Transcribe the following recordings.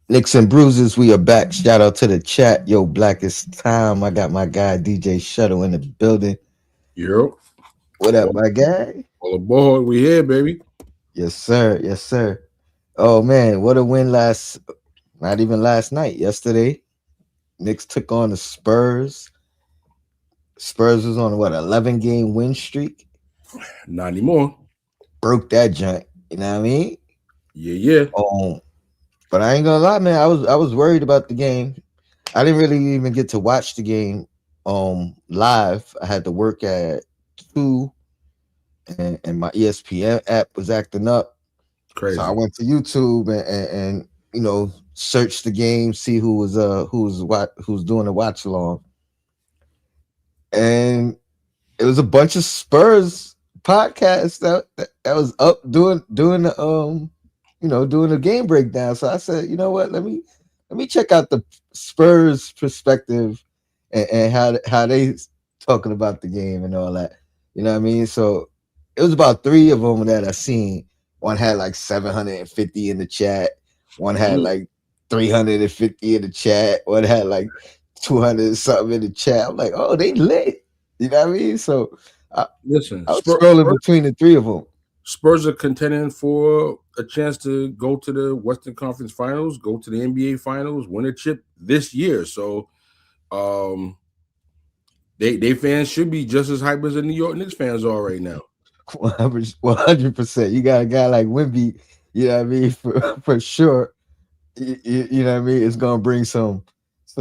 Nicks and Bruises, we are back. Shout out to the chat. Yo, Blackest Time. I got my guy DJ Shuttle in the building. Yo, What up, all, my guy? all aboard. We here, baby. Yes, sir. Yes, sir. Oh man, what a win last not even last night, yesterday. Knicks took on the Spurs. Spurs was on what 11-game win streak. Not anymore. Broke that joint. You know what I mean? Yeah, yeah. Um, but I ain't gonna lie, man. I was worried about the game. I didn't really even get to watch the game live. I had to work at 2 and my ESPN app was acting up. So I Crazy. went to YouTube and searched the game, see who's doing the watch along. And it was a bunch of Spurs podcasts that was up doing the doing the game breakdown. So I said, you know what, let me check out the Spurs perspective and how they talking about the game and all that. You know what I mean? So it was about three of them that I seen. One had like 750 in the chat. One had Mhm. like 350 in the chat. One had like 200 something in the chat. I'm like, oh, they lit. You know what I mean? So I, Listen, I was scrolling between the three of them. Spurs are contending for a chance to go to the Western Conference Finals, go to the NBA Finals, win a chip this year. So, um, they fans should be just as hype as the New York Knicks fans are right now. 100%. You got a guy like Wimby, you know what I mean, for sure. You know what I mean? It's gonna bring some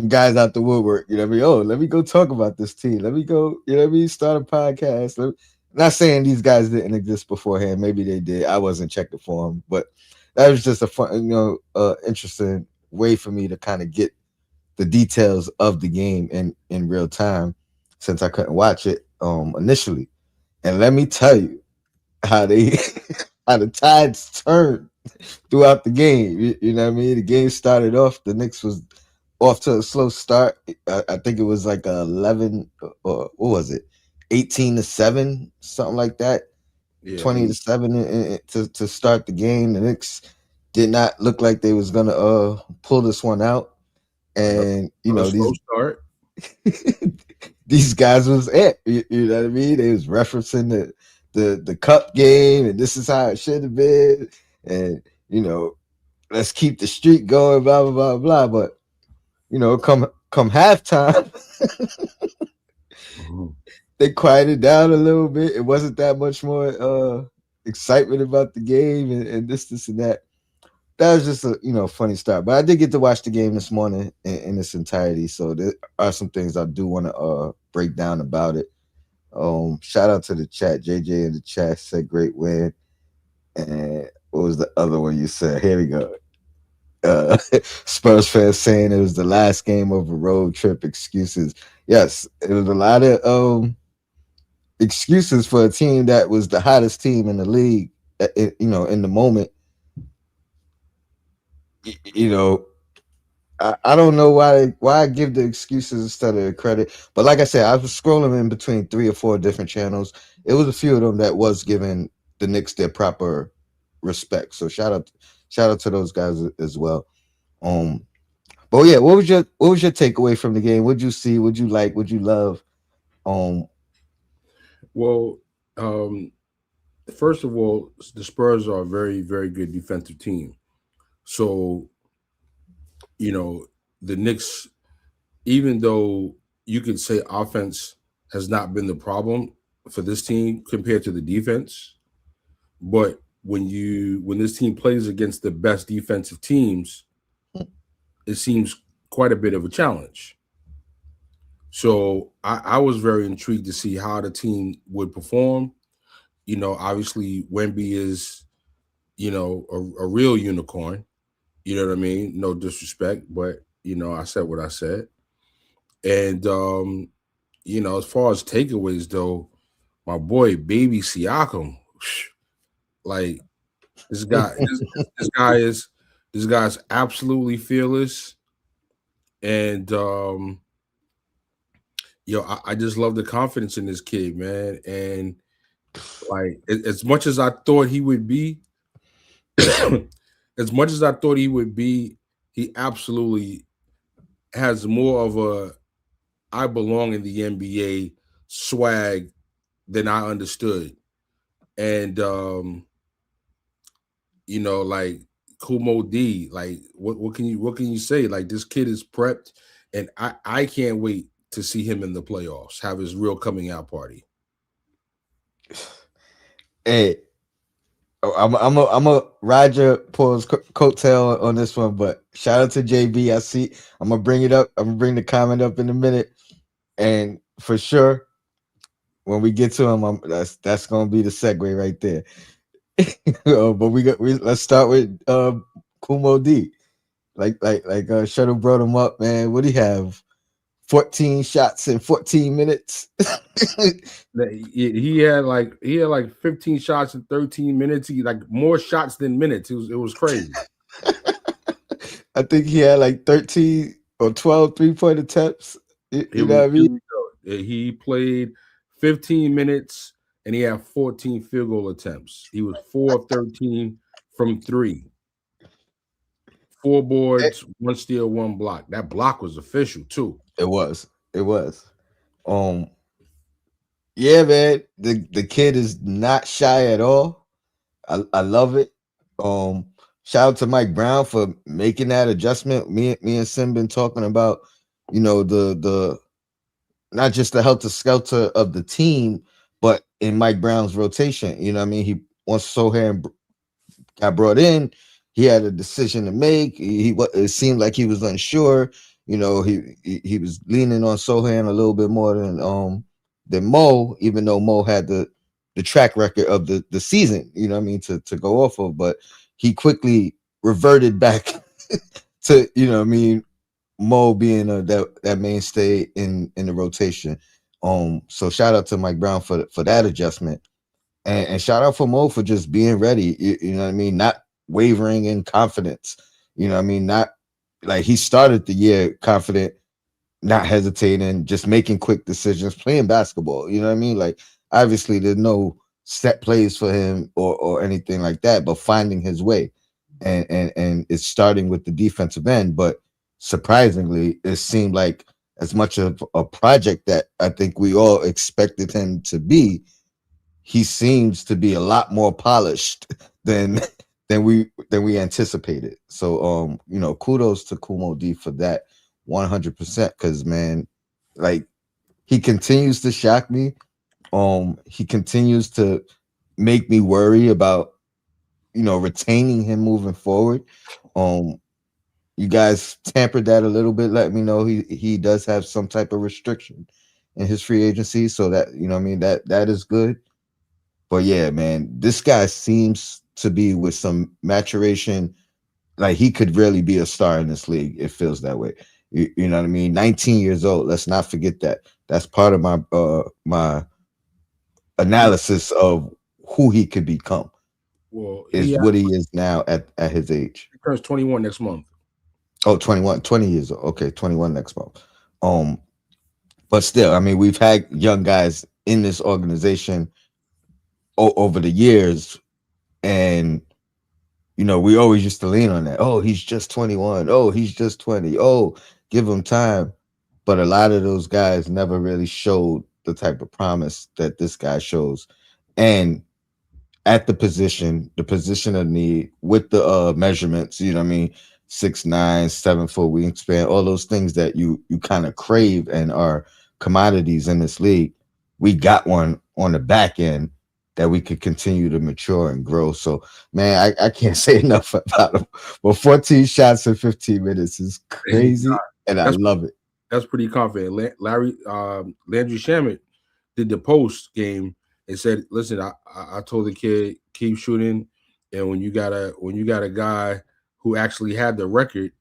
guys out the woodwork. You know what I mean? Oh, let me go talk about this team. Let me go. You know what I mean? Start a podcast. Not saying these guys didn't exist beforehand. Maybe they did. I wasn't checking for them, but that was just a fun, interesting way for me to kind of get the details of the game in real time since I couldn't watch it initially. And let me tell you how they how the tides turned throughout the game. You know what I mean? The game started off. The Knicks was off to a slow start. I think it was like 11 or what was it? 18-7, something like that. Yeah, 20-7 to start the game. The Knicks did not look like they was gonna pull this one out. another, And another slow start. these guys was it. You know what I mean? They was referencing the cup game, and this is how it should have been. And let's keep the streak going, blah blah blah blah. But come halftime, Mhm. they quieted down a little bit. It wasn't that much more excitement about the game and this and that. That was just a funny start. But I did get to watch the game this morning in its entirety. So there are some things I do want to break down about it. Shout out to the chat. JJ in the chat said great win. And what was the other one you said? Here we go. Spurs fans saying it was the last game of a road trip. Excuses. Yes, it was a lot of excuses for a team that was the hottest team in the league. In the moment. Y- You know, I don't know why I give the excuses instead of the credit. But like I said, I was scrolling in between 3 or 4 different channels. It was a few of them that was giving the Knicks their proper respect. So shout out to those guys as well. Um, but yeah, what was your takeaway from the game? What'd you see? What'd you like? What'd you love? Um, Well, um, first of all, the Spurs are a very, very good defensive team. So, you know, the Knicks, even though you could say offense has not been the problem for this team compared to the defense, but when this team plays against the best defensive teams, it seems quite a bit of a challenge. So I was very intrigued to see how the team would perform. Obviously Wemby is, a real unicorn. You know what I mean? No disrespect, but I said what I said. And as far as takeaways though, my boy Baby Siakam, like this guy, this guy is this guy's absolutely fearless, and I just love the confidence in this kid, man. And like as much as I thought he would be, as much as I thought he would be, he absolutely has more of a I belong in the NBA swag than I understood. And like Kumo D, like what can you say? Like this kid is prepped, and I can't wait to see him in the playoffs, have his real coming out party. Hey, I'm a Roger Paul's coattail on this one, but shout out to JB. I see. I'm gonna bring it up. I'm gonna bring the comment up in a minute, and for sure, when we get to him, that's gonna be the segue right there. But let's start with Kumo D. Like Shuttle brought him up, man. What do you have? 14 shots in 14 minutes. He had like 15 shots in 13 minutes. He like more shots than minutes. It was crazy. I think he had like 13 or 12 three-point attempts. Here You know we, what I here mean? we go. He played 15 minutes and he had 14 field goal attempts. He was 4 of 13 from three, four It, boards, one steal, one block. That block was official too. it was. It was. Um, yeah, man. The kid is not shy at all. I love it. Um, Shout out to Mike Brown for making that adjustment. Me and Sim been talking about, the not just the helter skelter of the team, but in Mike Brown's rotation. You know what I mean? He once Sohan got brought in, he had a decision to make. It seemed like he was unsure. He was leaning on Sohan a little bit more than Mo, even though Mo had the track record of the season, you know what I mean, to go off of. But he quickly reverted back to, you know what I mean, Mo being that mainstay in the rotation. So shout out to Mike Brown for that adjustment. And shout out for Mo for just being ready. You know what I mean? Not wavering in confidence. You know what I mean? Not like he started the year confident, not hesitating, just making quick decisions, playing basketball. You know what I mean? Like obviously there's no set plays for him or anything like that, but finding his way. And it's starting with the defensive end. But surprisingly, it seemed like as much of a project that I think we all expected him to be, he seems to be a lot more polished than than we anticipated. So kudos to Kumo D for that 100%, because man, like he continues to shock me. He continues to make me worry about retaining him moving forward. Um you guys tampered that a little bit, let me know he does have some type of restriction in his free agency, so that what I mean, that is good. But yeah, man, this guy seems to be with some maturation. Like he could really be a star in this league. It feels that way. You know what I mean? 19 years old. Let's not forget that. That's part of my Yeah. analysis of who he could become. Well, Is what he is now at his age. he turns 21 next month. Oh, 21, 20 years old. Okay, 21 next month. Um, but still, I mean, we've had young guys in this organization over the years, and we always used to lean on that. Oh, he's just 21. Oh, he's just 20. Oh, give him time. But a lot of those guys never really showed the type of promise that this guy shows. And at the position of need, with the measurements, you know what I mean, 6'9", 7 foot wingspan, all those things that you kind of crave and are commodities in this league. We got one on the back end that we could continue to mature and grow. So man, I can't say enough about him. But 14 shots in 15 minutes is crazy, and I That's love it. that's pretty confident. Landry Shamet did the post game and said, "Listen, I told the kid keep shooting, and when you got a guy who actually had the record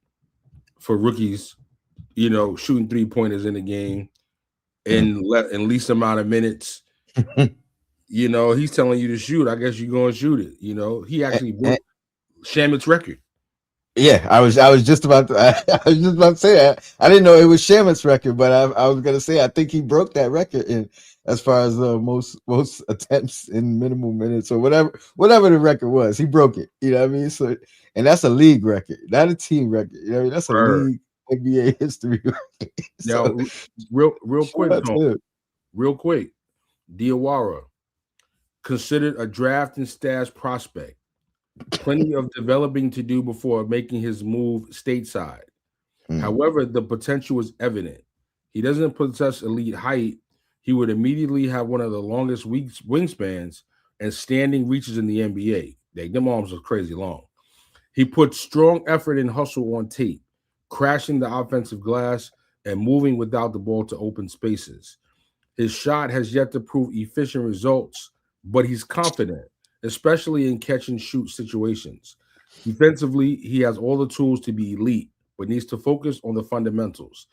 for rookies, shooting 3 pointers in the game Mm. in least amount of minutes, he's telling you to shoot. I guess you're going to shoot it. He and, actually and, broke Shamet's record. Yeah, I was just about to I was just about to say that. I didn't know it was Shaman's record, but I was gonna say I think he broke that record in as far as most attempts in minimal minutes or whatever the record was. He broke it. You know what I mean? So and that's a league record, not a team record. You know what I mean? That's a Word. league NBA history record. Now, So real shout quick, out Tone, to him. real quick. Diawara, considered a draft and stash prospect. Plenty of developing to do before making his move stateside. Mm. However, the potential is evident. He doesn't possess elite height. He would immediately have one of the longest wingspans and standing reaches in the NBA. Like, them arms are crazy long. He puts strong effort and hustle on tape, crashing the offensive glass and moving without the ball to open spaces. His shot has yet to prove efficient results, but he's confident, especially in catch and shoot situations. Defensively, he has all the tools to be elite, but needs to focus on the fundamentals.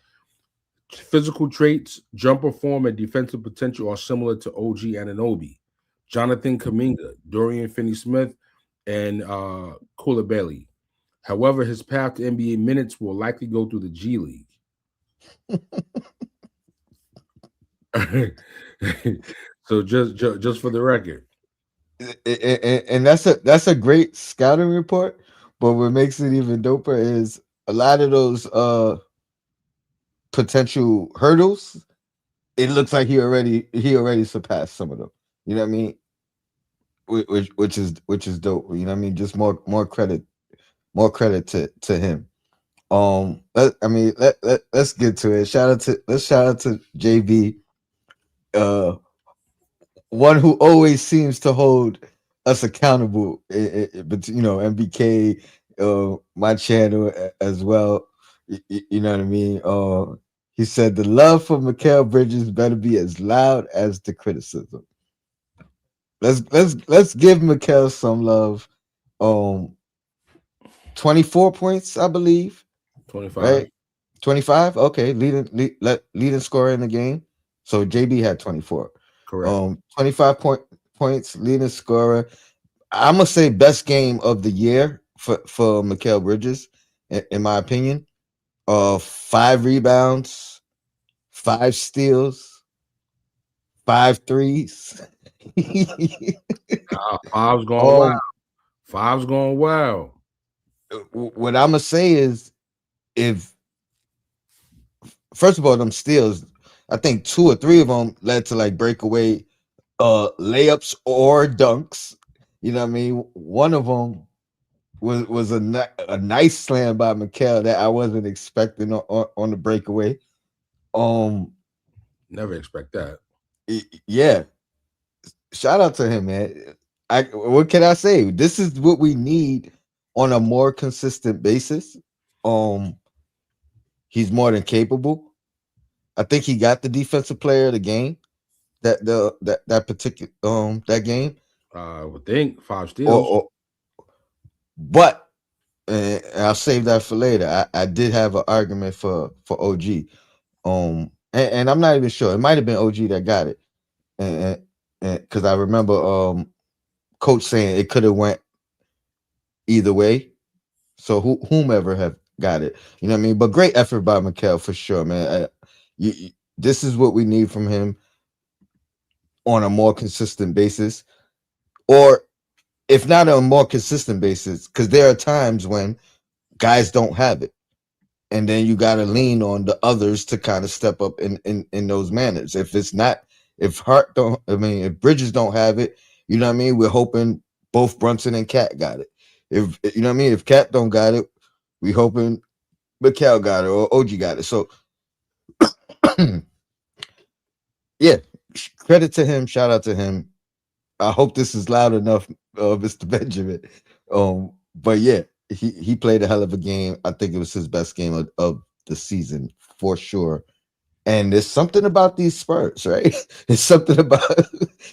Physical traits, jumper form, and defensive potential are similar to OG Ananobi, Jonathan Kaminga, Dorian Finney-Smith, and Koulibaly. However, his path to NBA minutes will likely go through the G League. So just for the record, And that's a great scouting report. But what makes it even doper is a lot of those potential hurdles. It looks like he already surpassed some of them. You know what I mean? Which is dope. You know what I mean? Just more credit to him. Let's get to it. Shout out to JB, uh, one who always seems to hold us accountable. But MBK, my channel as well. You know what I mean? He said the love for Mikal Bridges better be as loud as the criticism. Let's give Mikal some love. Um, 24 points, I believe. 25, Right? 25. Okay, leading scorer in the game. So JB had 24. correct. 25 points, leading scorer. I'm gonna say best game of the year for Mikal Bridges, in my opinion. 5 rebounds, 5 steals, 5 threes. Five's going wild. um, Five's going wild. what I'm gonna say is, if first of all, them steals, I think two or three of them led to like breakaway layups or dunks. You know what I mean? One of them was a nice slam by Mikal that I wasn't expecting on the breakaway. Um, Never expect that. yeah, shout out to him, man. What can I say? This is what we need on a more consistent basis. Um, he's more than capable. I think he got the defensive player of the game that particular that game. I would think 5 steals. Or but I'll save that for later. I did have an argument for OG. And I'm not even sure. It might have been OG that got it. And because I remember coach saying it could have went either way. So whomever have got it, you know what I mean. But great effort by Mikal for sure, man. This is what we need from him on a more consistent basis, or if not on a more consistent basis, because there are times when guys don't have it, and then you got to lean on the others to kind of step up in those manners. If it's not, if Hart don't, I mean, if Bridges don't have it, you know what I mean. We're hoping both Brunson and Cat got it. If you know what I mean, if Cat don't got it, we hoping Mikal got it or OG got it. So yeah, credit to him. Shout out to him. I hope this is loud enough, Mr. Benjamin. But yeah, he played a hell of a game. I think it was his best game of the season for sure. And there's something about these Spurs, right? It's something about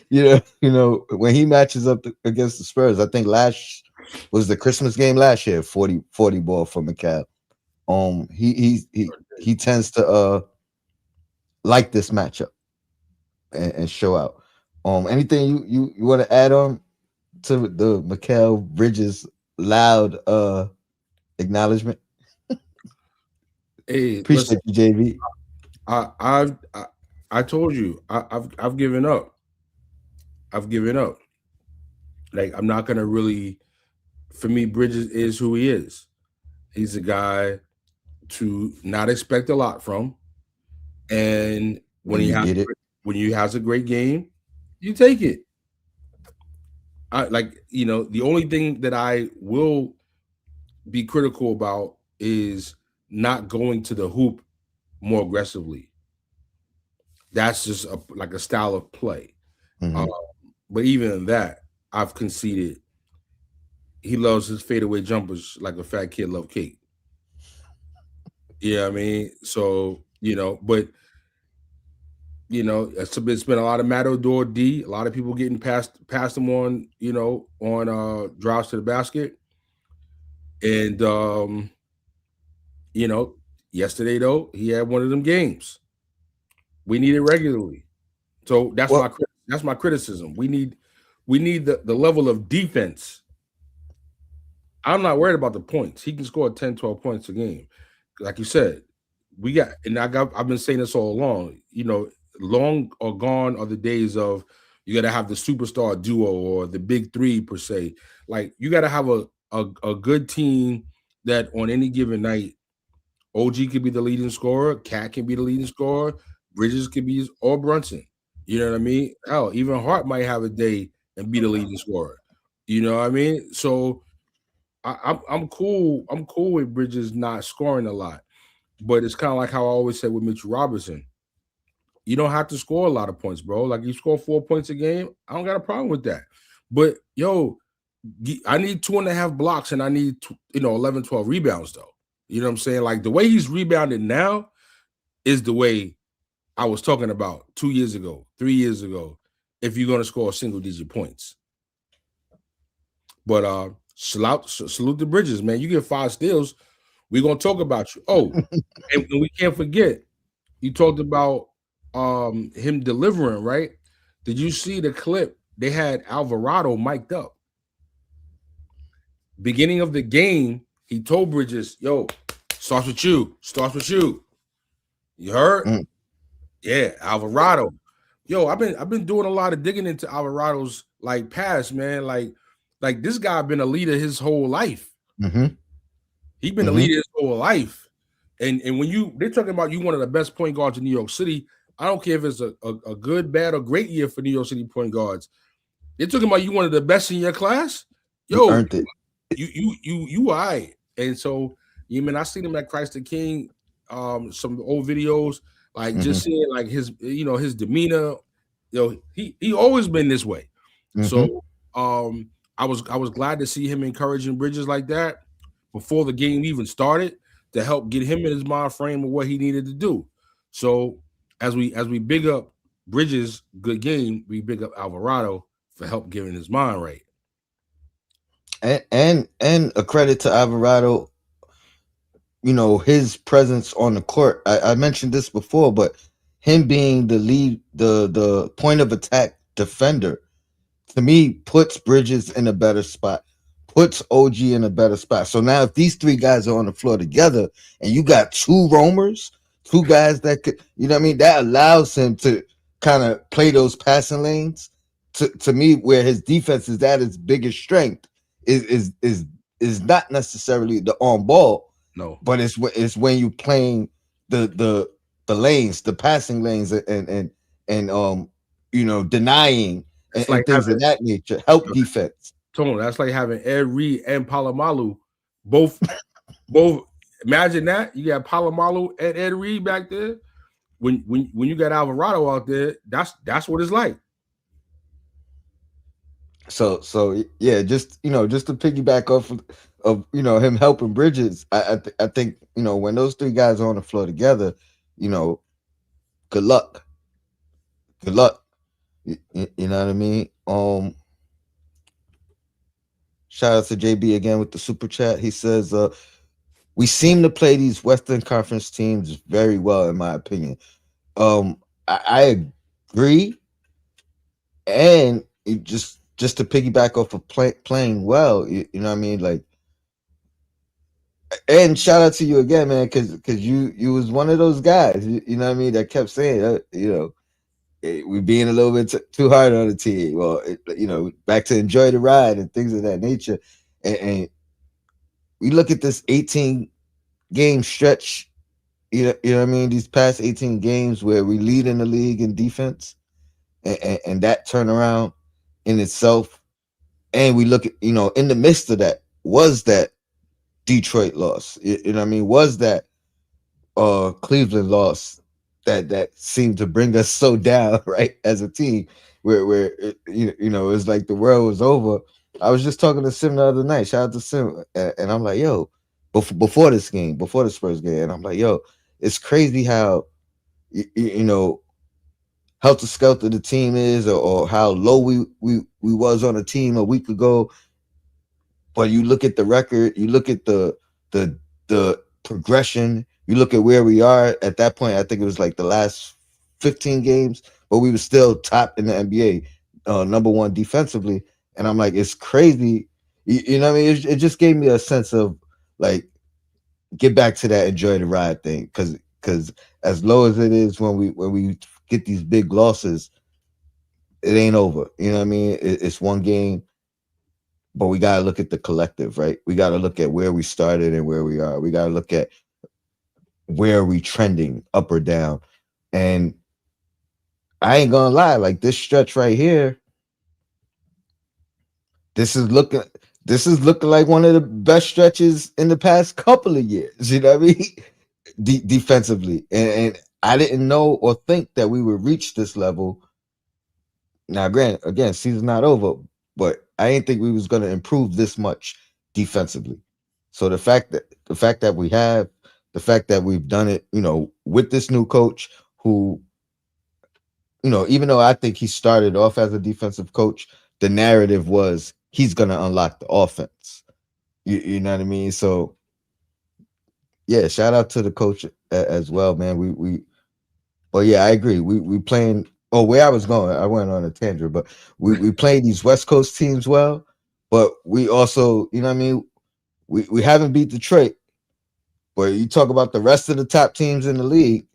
when he matches up against the Spurs. I think last was the Christmas game last year, 40 ball for McCall. He tends to like this matchup and show out. Anything you want to add on to the Mikal Bridges loud acknowledgement. Hey, listen, Appreciate you, JV. I I told you I've given up. I've given up. Like I'm not gonna really. For me, Bridges is who he is. He's a guy to not expect a lot from, and And you get it. when he has a great game, you take it. I like the only thing that I will be critical about is not going to the hoop more aggressively. That's just like a style of play. Uh, Hmm. but even in that, I've conceded he loves his fadeaway jumpers like a fat kid love cake. Yeah, I mean, so but it's been a lot of Matador D, a lot of people getting past him on on drives to the basket, and you know, yesterday though he had one of them games. We need it regularly, so Well, that's my criticism. We need the level of defense. I'm not worried about the points. He can score 10, 12 points a game. Like you said, I've been saying this all along. Long or gone are the days of you got to have the superstar duo or the big three per se. Like you got to have a good team that on any given night, OG could be the leading scorer, Cat can be the leading scorer, Bridges could be or Brunson. You know what I mean? Hell, even Hart might have a day and be the leading scorer. You know what I mean? So I'm cool. I'm cool with Bridges not scoring a lot, but it's kind of like how I always say with Mitchell Robinson. You don't have to score a lot of points, bro. Like you score 4 points a game, I don't got a problem with that. But yo, I need 2.5 blocks and I need 11, 12 rebounds though. You know what I'm saying? Like the way he's rebounded now is the way I was talking about 2 years ago, 3 years ago. If you're gonna score single digit points, but salute the Bridges, man. You get 5 steals, we're gonna talk about you. Oh, and we can't forget you talked about him delivering, right? Did you see the clip? They had Alvarado mic'd up. Beginning of the game, he told Bridges, yo, starts with you, starts with you. You heard? mm, Yeah, Alvarado. Yo, I've been doing a lot of digging into Alvarado's like past, man. Like this guy been a leader his whole life. hmm He been a hmm leader his whole life. And when they're talking about you one of the best point guards in New York City, I don't care if it's a good, bad, or great year for New York City point guards. They're talking about you one of the best in your class. you Yo, earned it. you all right. And so I seen him at Christ the King, some old videos, like just Hmm. seeing like his demeanor. He always been this way. Hmm. So I was glad to see him encouraging Bridges like that before the game even started to help get him in his mind frame of what he needed to do. So as we big up Bridges, good game, we big up Alvarado for help getting his mind right. And a credit to Alvarado, his presence on the court. I mentioned this before, but him being the lead, the point of attack defender, to me puts Bridges in a better spot, puts OG in a better spot. So now if these three guys are on the floor together and you got two roamers, two guys that could, what I mean, that allows him to kind of play those passing lanes. To me, where his defense is at its biggest strength is not necessarily the on ball, No, but it's when you playing the lanes, the passing lanes, and denying it's like and things of having that nature. Help defense. Tone. That's like having Ed Reed and Palomalu both. Both. Imagine that you got Palomalu and Ed Reed back there. When you got Alvarado out there, that's what it's like. So yeah, just to piggyback off of him helping Bridges. I think when those three guys are on the floor together, you know, good luck, good luck. You know what I mean? Shout out to JB again with the super chat. He says, we seem to play these Western Conference teams very well, in my opinion. I agree, and just to piggyback off of playing well, you know what I mean? Like And shout out to you again, man, because you was one of those guys, you know what I mean, that kept saying, we being a little bit too hard on the team. Well, back to enjoy the ride and things of that nature. And we look at this 18 game stretch. You know what I mean. These past 18 games where we lead in the league in defense, and that turnaround in itself. And we look at in the midst of that was that Detroit loss. You know what I mean? Was that Cleveland loss that seemed to bring us so down, right, as a team, where it's like the world was over. I was just talking to Sim the other night. Shout out to Sim, and I'm like, yo, before this game, before the Spurs game, and I'm like, yo, it's crazy how you know helter skelter the team is, or how low we was on a team a week ago. But you look at the record, you look at the the progression, you look at where we are at that point. I think it was like the last 15 games, but we were still top in the NBA, number one defensively. And I'm like, it's crazy. You know what I mean? It just gave me a sense of like get back to that enjoy the ride thing, because as low as it is when we get these big losses, it ain't over. You know what I mean? It's one game, but we got to look at the collective, right? We got to look at where we started and where we are. We got to look at where are we trending, up or down. And I ain't gonna lie, like this stretch right here, this is looking this is looking like one of the best stretches in the past couple of years. You know what I mean? Defensively, and I didn't know or think that we would reach this level. Now, granted, again, season's not over, but I didn't think we was going to improve this much defensively. So the fact that we have, the fact that we've done it, with this new coach who, even though I think he started off as a defensive coach, the narrative was he's going to unlock the offense. You know what I mean? So yeah, shout out to the coach as well, man. Well, yeah, I agree. We playing. Oh, where I was going, I went on a tangent, but we play these West Coast teams well, but we also, you know what I mean. We haven't beat Detroit, but you talk about the rest of the top teams in the league,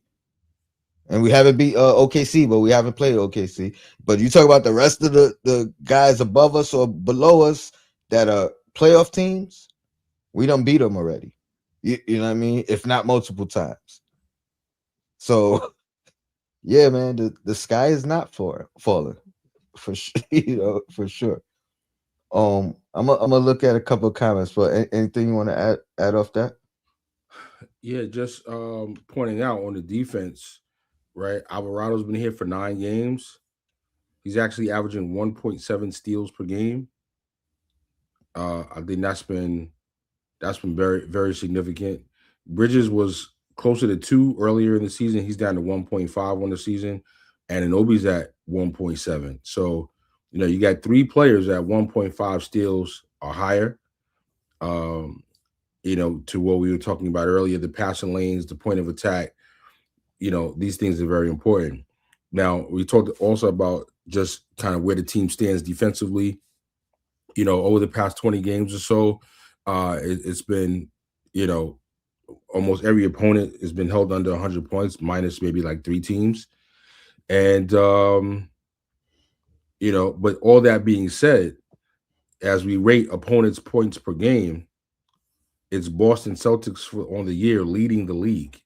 and we haven't beat OKC, but we haven't played OKC. But you talk about the rest of the guys above us or below us that are playoff teams, we don't beat them already. You know what I mean? If not multiple times. So yeah, man, the sky is not falling for sure. For sure. I'm gonna look at a couple of comments, but anything you want to add off that? Yeah, just pointing out on the defense, right? Alvarado's been here for 9 games. He's actually averaging 1.7 steals per game. I think that's been very very significant. Bridges was closer to 2 earlier in the season. He's down to 1.5 on the season, and Anobi's at 1.7. So you got 3 players at 1.5 steals or higher. Um, to what we were talking about earlier, the passing lanes, the point of attack. These things are very important. Now, we talked also about just kind of where the team stands defensively. Over the past 20 games or so, it's been, you know, almost every opponent has been held under 100 points, minus maybe like 3 teams. And, but all that being said, as we rate opponents' points per game, it's Boston Celtics on the year leading the league.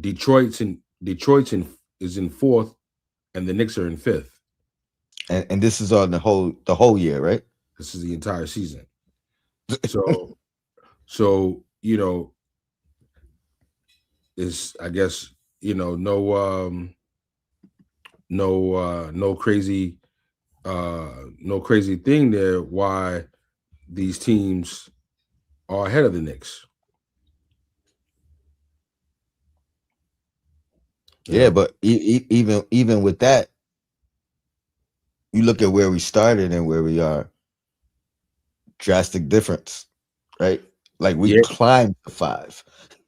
Detroit's is in fourth, and the Knicks are in fifth. And this is on the whole year, right? This is the entire season. So so is I guess no crazy no crazy thing there why these teams are ahead of the Knicks. You Yeah, know, but even with that, you look at where we started and where we are, drastic difference, right? Like we yeah, climbed to five.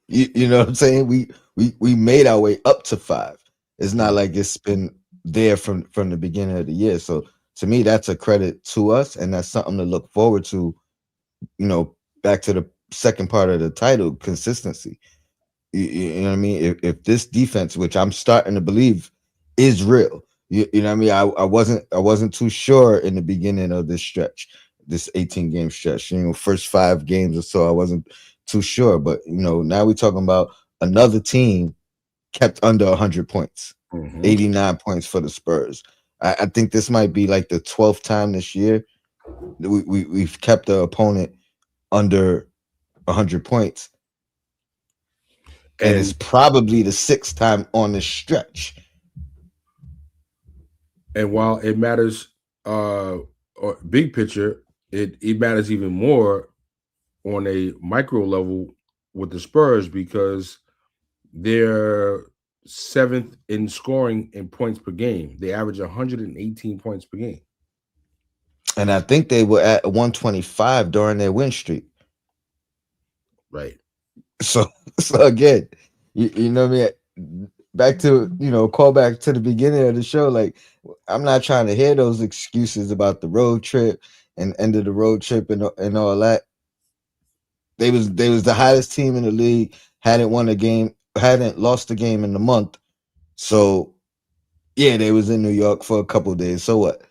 You know what I'm saying? We made our way up to five. It's not like it's been there from the beginning of the year. So to me, that's a credit to us, and that's something to look forward to. Back to second part of the title, consistency. You know what I mean? If this defense, which I'm starting to believe is real, you know what I mean? I wasn't too sure in the beginning of this stretch, this 18 game stretch. First 5 games or so, I wasn't too sure. But now we're talking about another team kept under 100 points, Mm-hmm. 89 points for the Spurs. I think this might be like the 12th time this year that we've kept the opponent under 100 points, and it's And probably the 6th time on the stretch. while it matters, or big picture, it matters even more on a micro level with the Spurs because they're seventh in scoring in points per game. They average 118 points per game. And I think they were at 125 during their win streak. Right. So, so again, you know what I mean? Back to, call back to the beginning of the show. Like, I'm not trying to hear those excuses about the road trip and end of the road trip and all that. They was the hottest team in the league, hadn't lost a game in a month. So yeah, they was in New York for a couple of days. So what?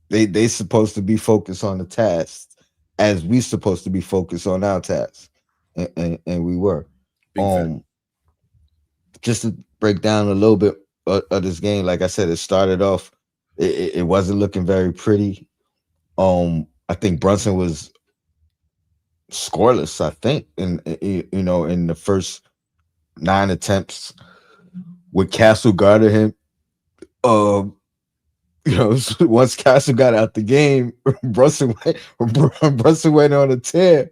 They supposed to be focused on the tasks as we supposed to be focused on our tasks. And we were. Big fact. Um just to break down a little bit of this game, like I said, it started off, it wasn't looking very pretty. I think Brunson was scoreless, I think, in the first 9 attempts with Castle guarded him. Um, once Castle got out the game, Brunson went on a tear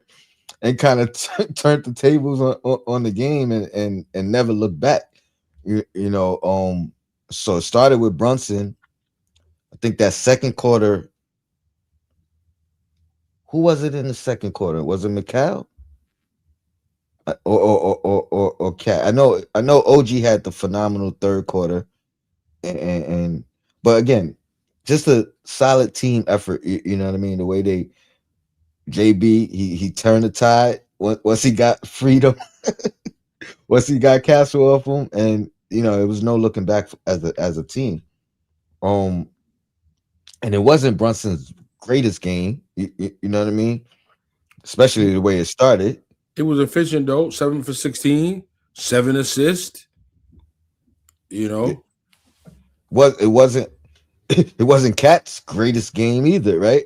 and kind of turned the tables on the game and never looked back. So it started with Brunson. I think that second quarter. Who was it in the second quarter? Was it McCall or Cat? I know OG had the phenomenal third quarter, and but again, just a solid team effort. You know what I mean? The way they JB he turned the tide once he got freedom, once he got Castle off him, and it was no looking back as a team. Um, and it wasn't Brunson's greatest game. You know what I mean? Especially the way it started. It was efficient though. 7 for 16, 7 assists. You It know, wasn't it wasn't Cat's greatest game either, right?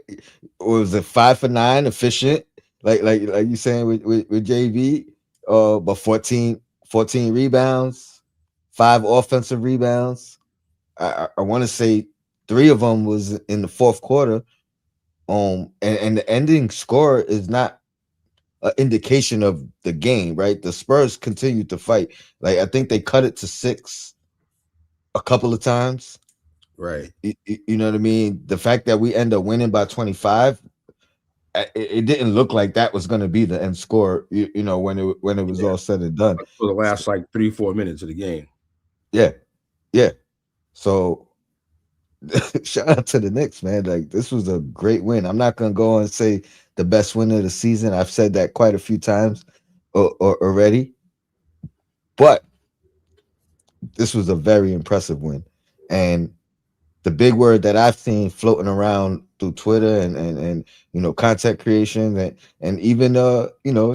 Or was it 5 for 9 efficient? Like you saying with JB, but 14 rebounds, 5 offensive rebounds. I want to say 3 of them was in the fourth quarter. And the ending score is not an indication of the game, right? The Spurs continued to fight. Like I think they cut it to 6 a couple of times. right? You know what I mean? The fact that we end up winning by 25, it didn't look like that was going to be the end score. When it was Yeah. all said and done. For the So, last like 3-4 minutes of the game. yeah, yeah. So shout out to the Knicks, man. Like this was a great win. I'm not gonna go and say the best win of the season. I've said that quite a few times already, but this was a very impressive win. And the big word that I've seen floating around through Twitter and content creation and even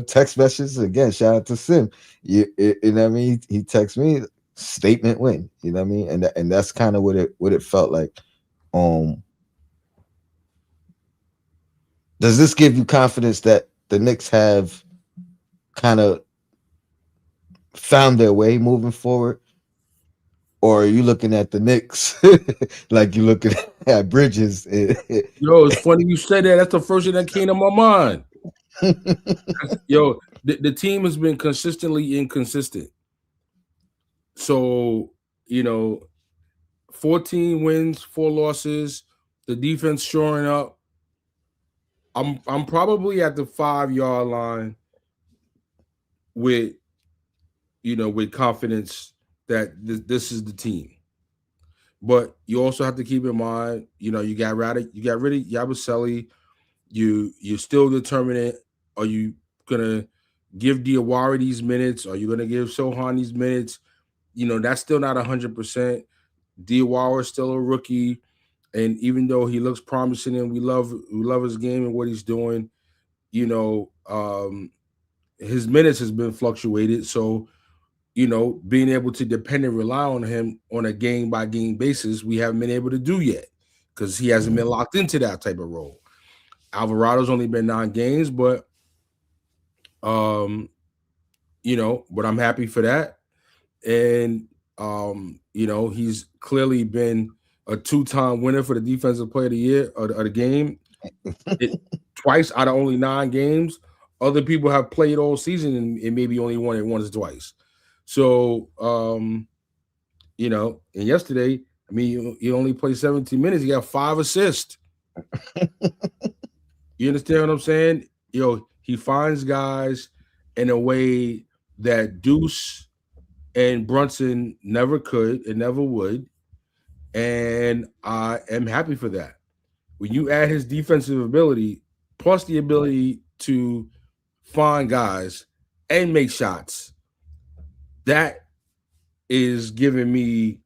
text messages, again, shout out to Sim. You know what I mean? He texts me statement win. You know what I mean? And that's kind of what it felt like. Um, does this give you confidence that the Knicks have kind of found their way moving forward? Or are you looking at the Knicks like you looking at Bridges? Yo, it's funny you said that. That's the first thing that came to my mind. Yo, the team has been consistently inconsistent. So, you know, 14 wins, 4 losses, the defense shoring up. I'm probably at the 5 yard line with with confidence that this is the team. But you also have to keep in mind, you got rid of Yabusele. You're still determinant. Are you gonna give Diawara these minutes? Are you gonna give Sohan these minutes? That's still not 100%. Diawara is still a rookie, and even though he looks promising and we love his game and what he's doing, you know, um, his minutes has been fluctuated. So being able to depend and rely on him on a game by game basis, we haven't been able to do yet because he hasn't been locked into that type of role. Alvarado's only been 9 games, um, but I'm happy for that. And he's clearly been a 2-time winner for the defensive player of the year of the game. It, twice out of only 9 games. Other people have played all season and maybe only won it once or twice. So, and yesterday, I mean, he only played 17 minutes. He got 5 assists. You understand what I'm saying? He finds guys in a way that Deuce and Brunson never could and never would. And I am happy for that. When you add his defensive ability, plus the ability to find guys and make shots, that is giving me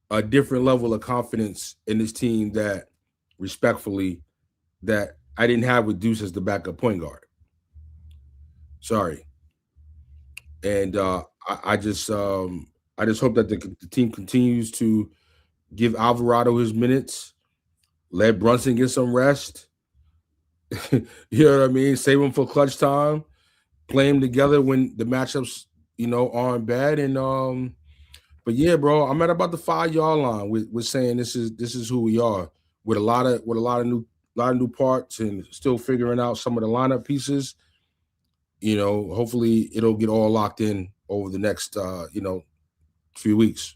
a different level of confidence in this team that respectfully that I didn't have with Deuce as the backup point guard. Sorry. And I just hope that the team continues to give Alvarado his minutes, let Brunson get some rest. You know what I mean? Save him for clutch time, play them together when the matchups, aren't bad. And but yeah, bro, I'm at about the 5-yard line with saying this is who we are with a lot of new parts and still figuring out some of the lineup pieces. Hopefully it'll get all locked in over the next few weeks.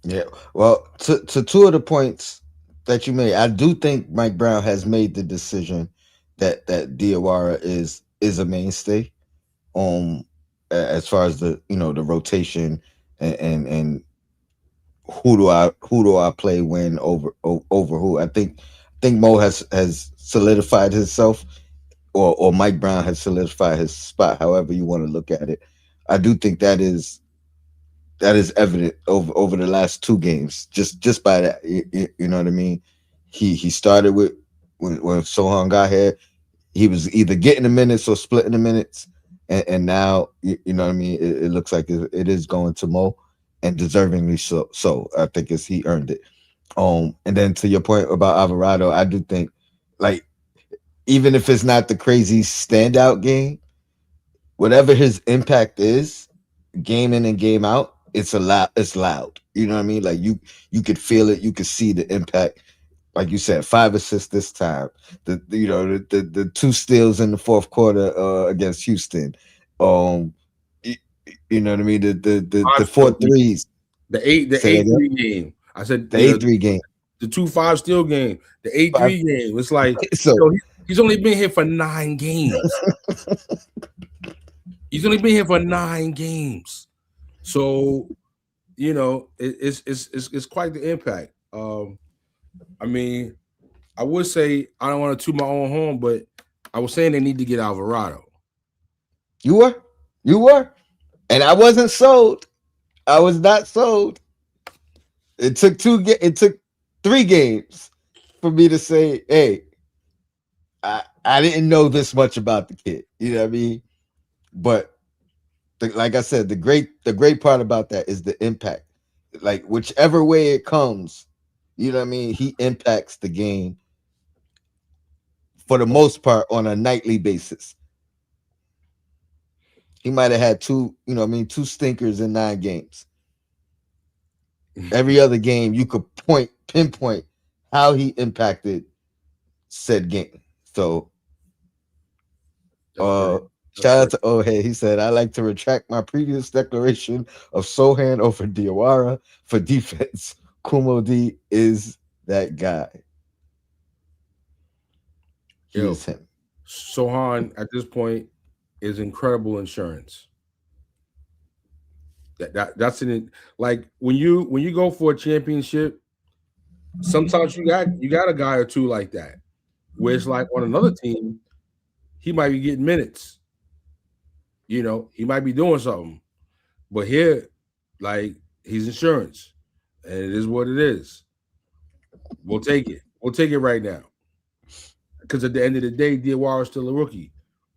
Yeah. Well, to two of the points that you made, I do think Mike Brown has made the decision that Diawara is a mainstay. As far as the rotation and who do I play when over who. I think Mo has solidified himself, or Mike Brown has solidified his spot. However you want to look at it, I do think that is evident over the last 2 games. Just by that, you know what I mean. He started with when Sohan got here. He was either getting the minutes or splitting the minutes, and now you know what I mean. It looks like it is going to Mo, and deservingly so. So I think he earned it. And then to your point about Alvarado, I do think, like, even if it's not the crazy standout game, whatever his impact is, game in and game out, it's a lot. It's loud. You know what I mean? Like you could feel it. You could see the impact. Like you said, 5 assists this time. The 2 steals in the fourth quarter against Houston. Um, y- you know what I mean? The Five 4 steal game. threes. The Say that eight again. three game. I said The 8-3 game. the 2-5 steal game. The eight Five. three game. It's like So he's only been here for 9 games. He's only been here for 9 games. So it's quite the impact. I mean, I would say I don't want to toot my own horn, but I was saying they need to get Alvarado. you were, and I wasn't sold. I was not sold. It took 3 games for me to say, hey, I didn't know this much about the kid. You know what I mean? But like I said, the great part about that is the impact. Like whichever way it comes, you know what I mean. He impacts the game for the most part on a nightly basis. He might have had two stinkers in 9 games. Every other game, you could pinpoint how he impacted said game. So That's great. That's shout out great. to Ohe. He said, I like to retract my previous declaration of Sohan over Diawara for defense. Kumo D is that guy. He Yo, is him. Sohan at this point is incredible insurance. That's an like when you go for a championship, sometimes you got a guy or two like that. Where it's like on another team, he might be getting minutes. He might be doing something. But here, like, he's insurance, and it is what it is. We'll take it. We'll take it right now. Because at the end of the day, Diawara is still a rookie.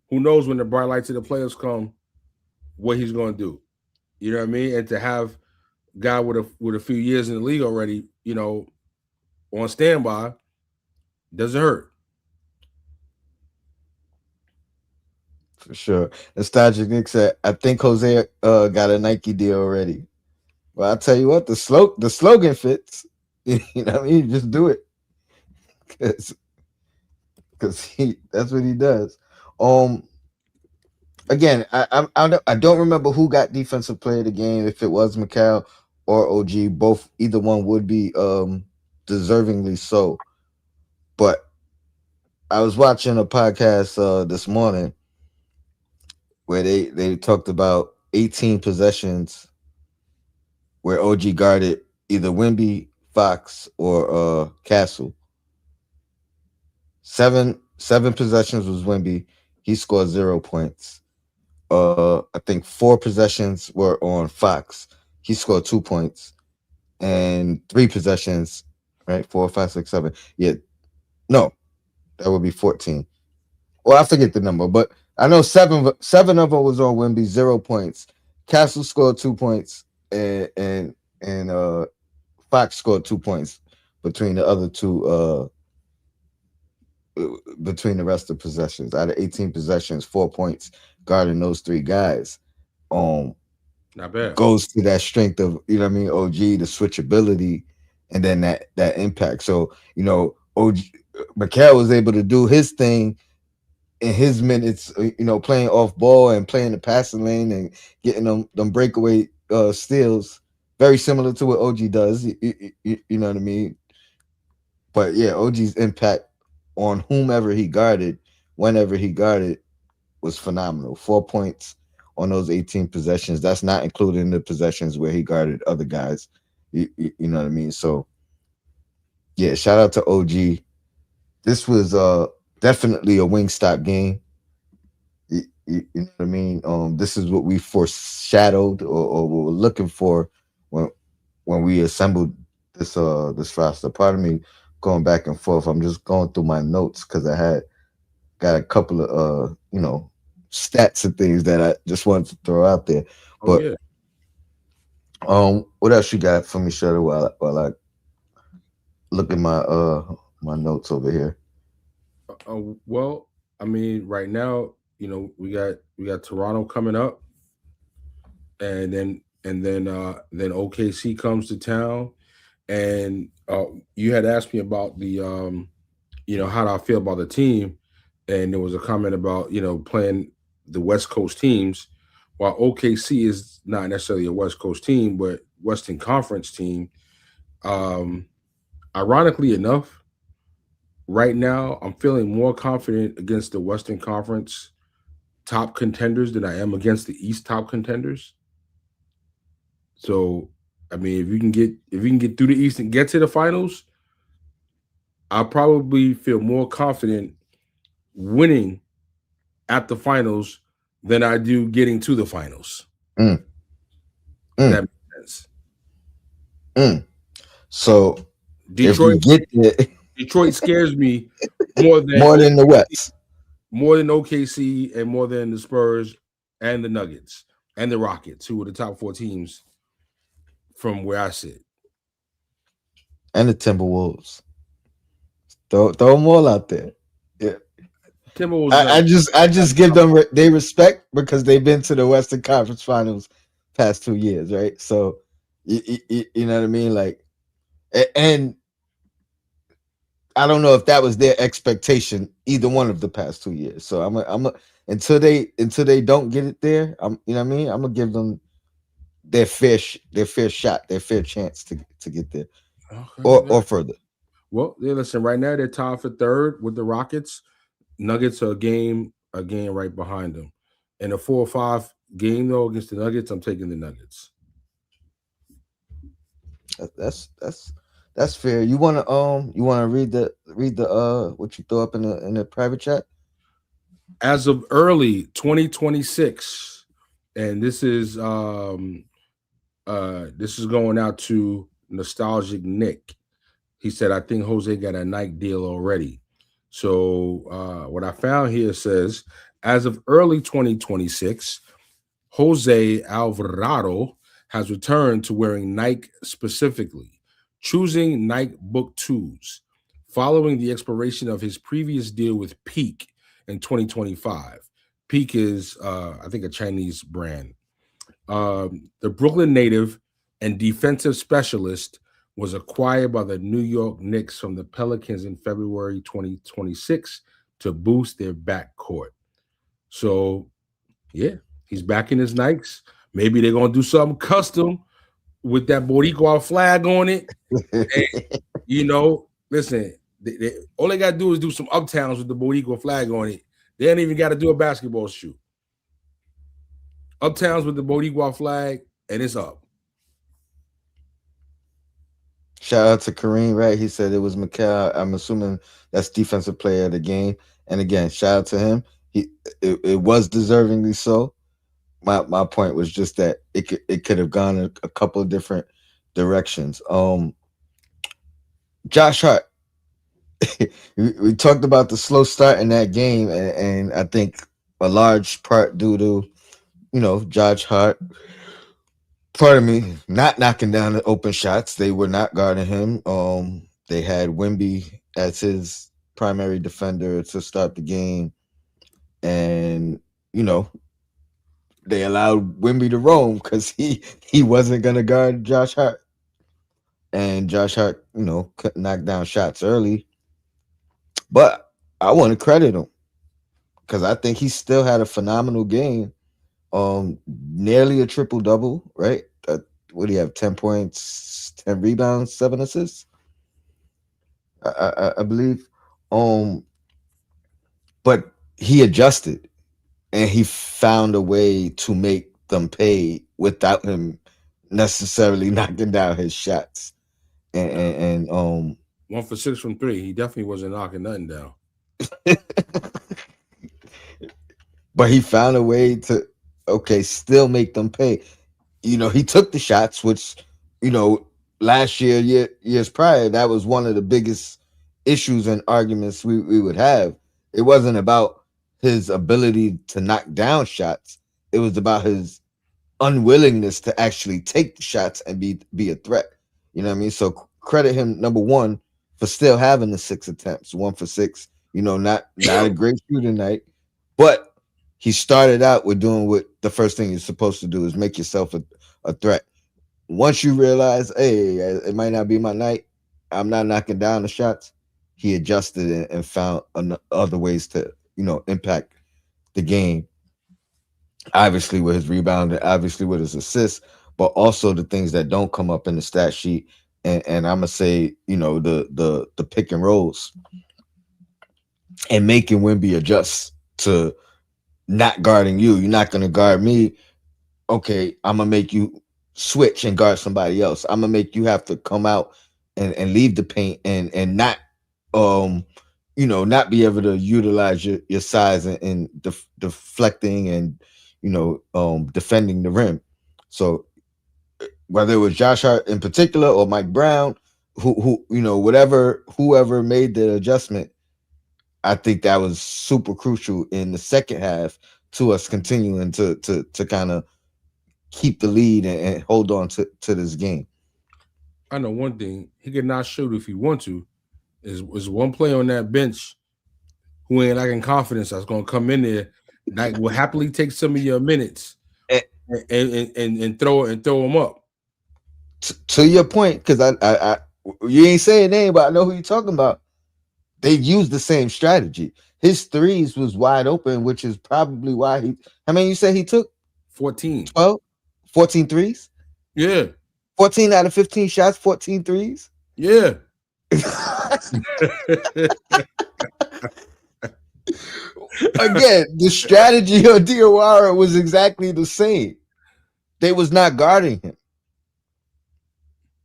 Who knows when the bright lights of the playoffs come, what he's going to do? You know what I mean? And to have a guy with a few years in the league already, on standby, doesn't hurt. For sure. Nostalgic Nick said, I think Jose got a Nike deal already. Well, I'll tell you what, the slogan fits. You know what I mean? Just do it. Because he that's what he does. Um Again, I don't remember who got defensive player of the game, if it was Mikal or OG. Both either one would be deservingly so. But I was watching a podcast this morning where they talked about 18 possessions where OG guarded either Wimby, Fox, or Castle. Seven possessions was Wimby. He scored 0 points. I think four possessions were on Fox. He scored 2 points. And three possessions, right? 4, 5, 6, 7. Yeah, no, that would be 14. Well, I forget the number, but I know seven of them was on Wimby, 0 points. Castle scored 2 points, and Fox scored 2 points between the other two. Between the rest of possessions, out of 18 possessions, 4 points guarding those three guys. Um, Not bad. Goes to that strength of, you know what I mean, OG, the switchability, and then that impact. So OG Mikal was able to do his thing in his minutes, playing off ball and playing the passing lane and getting them breakaway steals, very similar to what OG does. You know what I mean? But yeah, OG's impact on whomever he guarded, whenever he guarded, was phenomenal. 4 points on those 18 possessions. That's not including the possessions where he guarded other guys. You know what I mean? So yeah, shout out to OG. This was definitely a wing stop game. You know what I mean? This is what we foreshadowed, or what we're looking for when we assembled this roster. Pardon me going back and forth. I'm just going through my notes because I had got a couple of stats and things that I just wanted to throw out there. Oh But yeah. what else you got for me, Shutter, while I look at my notes over here? Well, I mean, right now, we got Toronto coming up, and then OKC comes to town, and you had asked me about how do I feel about the team, and there was a comment about playing the West Coast teams, while OKC is not necessarily a West Coast team, but Western Conference team. Um, Ironically enough, right now I'm feeling more confident against the Western Conference top contenders than I am against the East top contenders. So, I mean, if you can get through the East and get to the finals, I probably feel more confident winning at the finals than I do getting to the finals. Mm, If mm, that makes sense. mm. So if we Detroit get there, Detroit scares me more than more O- than the West. more than OKC and more than the Spurs and the Nuggets and the Rockets, who are the top four teams from where I sit. And the Timberwolves. Throw them all out there. Yeah. Timberwolves I, not I just I not just give them they respect because they've been to the Western Conference Finals past 2 years, right? So you know what I mean, like, and I don't know if that was their expectation either one of the past 2 years. So until they don't get it there, you know what I mean. I'm gonna give them their fair shot, their fair chance to get there or okay. further. Well, yeah, listen, right now they're tied for third with the Rockets. Nuggets are a game right behind them. In a 4-5 game though against the Nuggets, I'm taking the Nuggets. That's fair. You wanna read the what you throw up in the private chat? As of early 2026, and this is going out to nostalgic Nick. He said, I think Jose got a Nike deal already. So what I found here says, as of early 2026, Jose Alvarado has returned to wearing Nike specifically, choosing Nike Book 2s, following the expiration of his previous deal with Peak in 2025. Peak is, I think, a Chinese brand. The Brooklyn native and defensive specialist was acquired by the New York Knicks from the Pelicans in February 2026 to boost their backcourt. So, yeah, he's back in his Nikes. Maybe they're going to do something custom with that Boricua flag on it. And, listen, all they got to do is do some uptowns with the Boricua flag on it. They ain't even got to do a basketball shoot. Uptowns with the Boricua flag, and it's up. Shout out to Kareem, right? He said it was Mikal. I'm assuming that's defensive player of the game. And again, shout out to him. It was deservingly so. My point was just that it could have gone a couple of different directions. Josh Hart. we talked about the slow start in that game, and I think a large part due to Josh Hart, pardon me, not knocking down the open shots. They were not guarding him. They had Wimby as his primary defender to start the game, and you know they allowed Wimby to roam because he wasn't gonna guard Josh Hart, and Josh Hart couldn't knock down shots early. But I want to credit him because I think he still had a phenomenal game. Nearly a triple double, right? What do you have? 10 points, 10 rebounds, 7 assists. I believe. Um, but he adjusted and he found a way to make them pay without him necessarily knocking down his shots. And 1 for 6 from three. He definitely wasn't knocking nothing down. but he found a way to still make them pay. He took the shots, which, you know, last years prior, that was one of the biggest issues and arguments we would have. It wasn't about his ability to knock down shots. It was about his unwillingness to actually take the shots and be a threat. You know what I mean? So credit him, number one, for still having the 6 attempts, 1 for 6. Not a great shooting night, but he started out with doing what the first thing you're supposed to do is make yourself a threat. Once you realize, hey, it might not be my night, I'm not knocking down the shots. He adjusted and found other ways to impact the game. Obviously with his rebound, obviously with his assists, but also the things that don't come up in the stat sheet. And I'm gonna say, the pick and rolls and making Wimby adjust to not guarding you. You're not gonna guard me. Okay, I'm gonna make you switch and guard somebody else. I'm gonna make you have to come out and leave the paint and not not be able to utilize your size and deflecting and defending the rim. So whether it was Josh Hart in particular or Mike Brown, whoever made the adjustment, I think that was super crucial in the second half to us continuing to kind of keep the lead and hold on to this game. I know one thing: he could not shoot if he want to. Is one player on that bench who ain't lacking confidence that's going to come in there that will happily take some of your minutes And, and throw them up. to your point, because I you ain't saying name, but I know who you're talking about. They used the same strategy. His threes was wide open, which is probably why he. How many you said he took? 14. 12? 14 threes? Yeah. 14 out of 15 shots, 14 threes? Yeah. Again, the strategy of Diawara was exactly the same. They was not guarding him.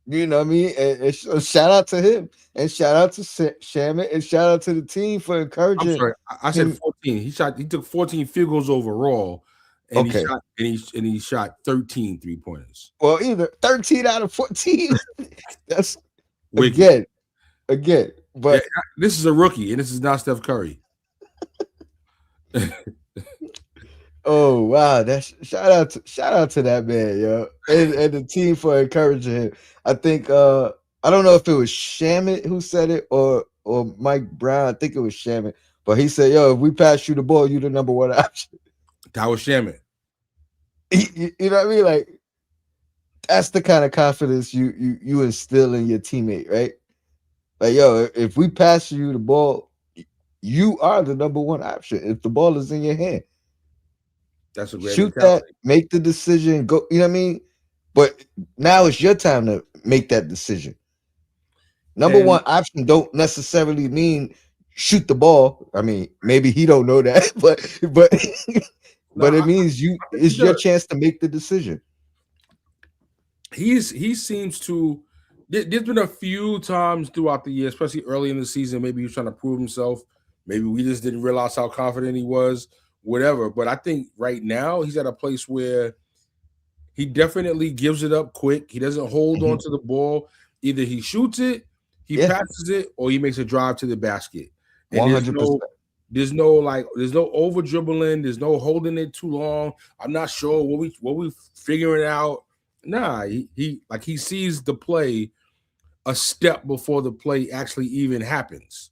You know what I mean? Shout out to him, and shout out to Shamit, and shout out to the team for I'm encouraging sorry, I said him. 14. He took 14 field goals overall, and Okay, he shot 13 3-pointers. well, either 13 out of 14. That's Wicked. again, again. Yeah, But this is a rookie, and this is not Steph Curry. oh wow, that's shout out to that man, yo, and the team for encouraging him. I think I don't know if it was Shamit who said it or Mike Brown. I think it was Shamit, but he said, "Yo, if we pass you the ball, you the number one option." That was Shaman. You know what I mean? Like that's the kind of confidence you instill in your teammate, right? Like, yo, if we pass you the ball, you are the number one option. If the ball is in your hand, That's a great shoot that, mentality. make the decision, go. You know what I mean? But now it's your time to make that decision. Number And one option don't necessarily mean shoot the ball. I mean, maybe he don't know that, but no, but it means you I think he it's your does. chance to make the decision. He seems to. There's been a few times throughout the year, especially early in the season. Maybe he was trying to prove himself. Maybe we just didn't realize how confident he was. Whatever. But I think right now he's at a place where he definitely gives it up quick. He doesn't hold on Mhm. to the ball. Either he shoots it, he Yeah, passes it, or he makes a drive to the basket. And 100%. there's no over dribbling. There's no holding it too long. I'm not sure what we figuring out. Nah, he like he sees the play a step before the play actually even happens.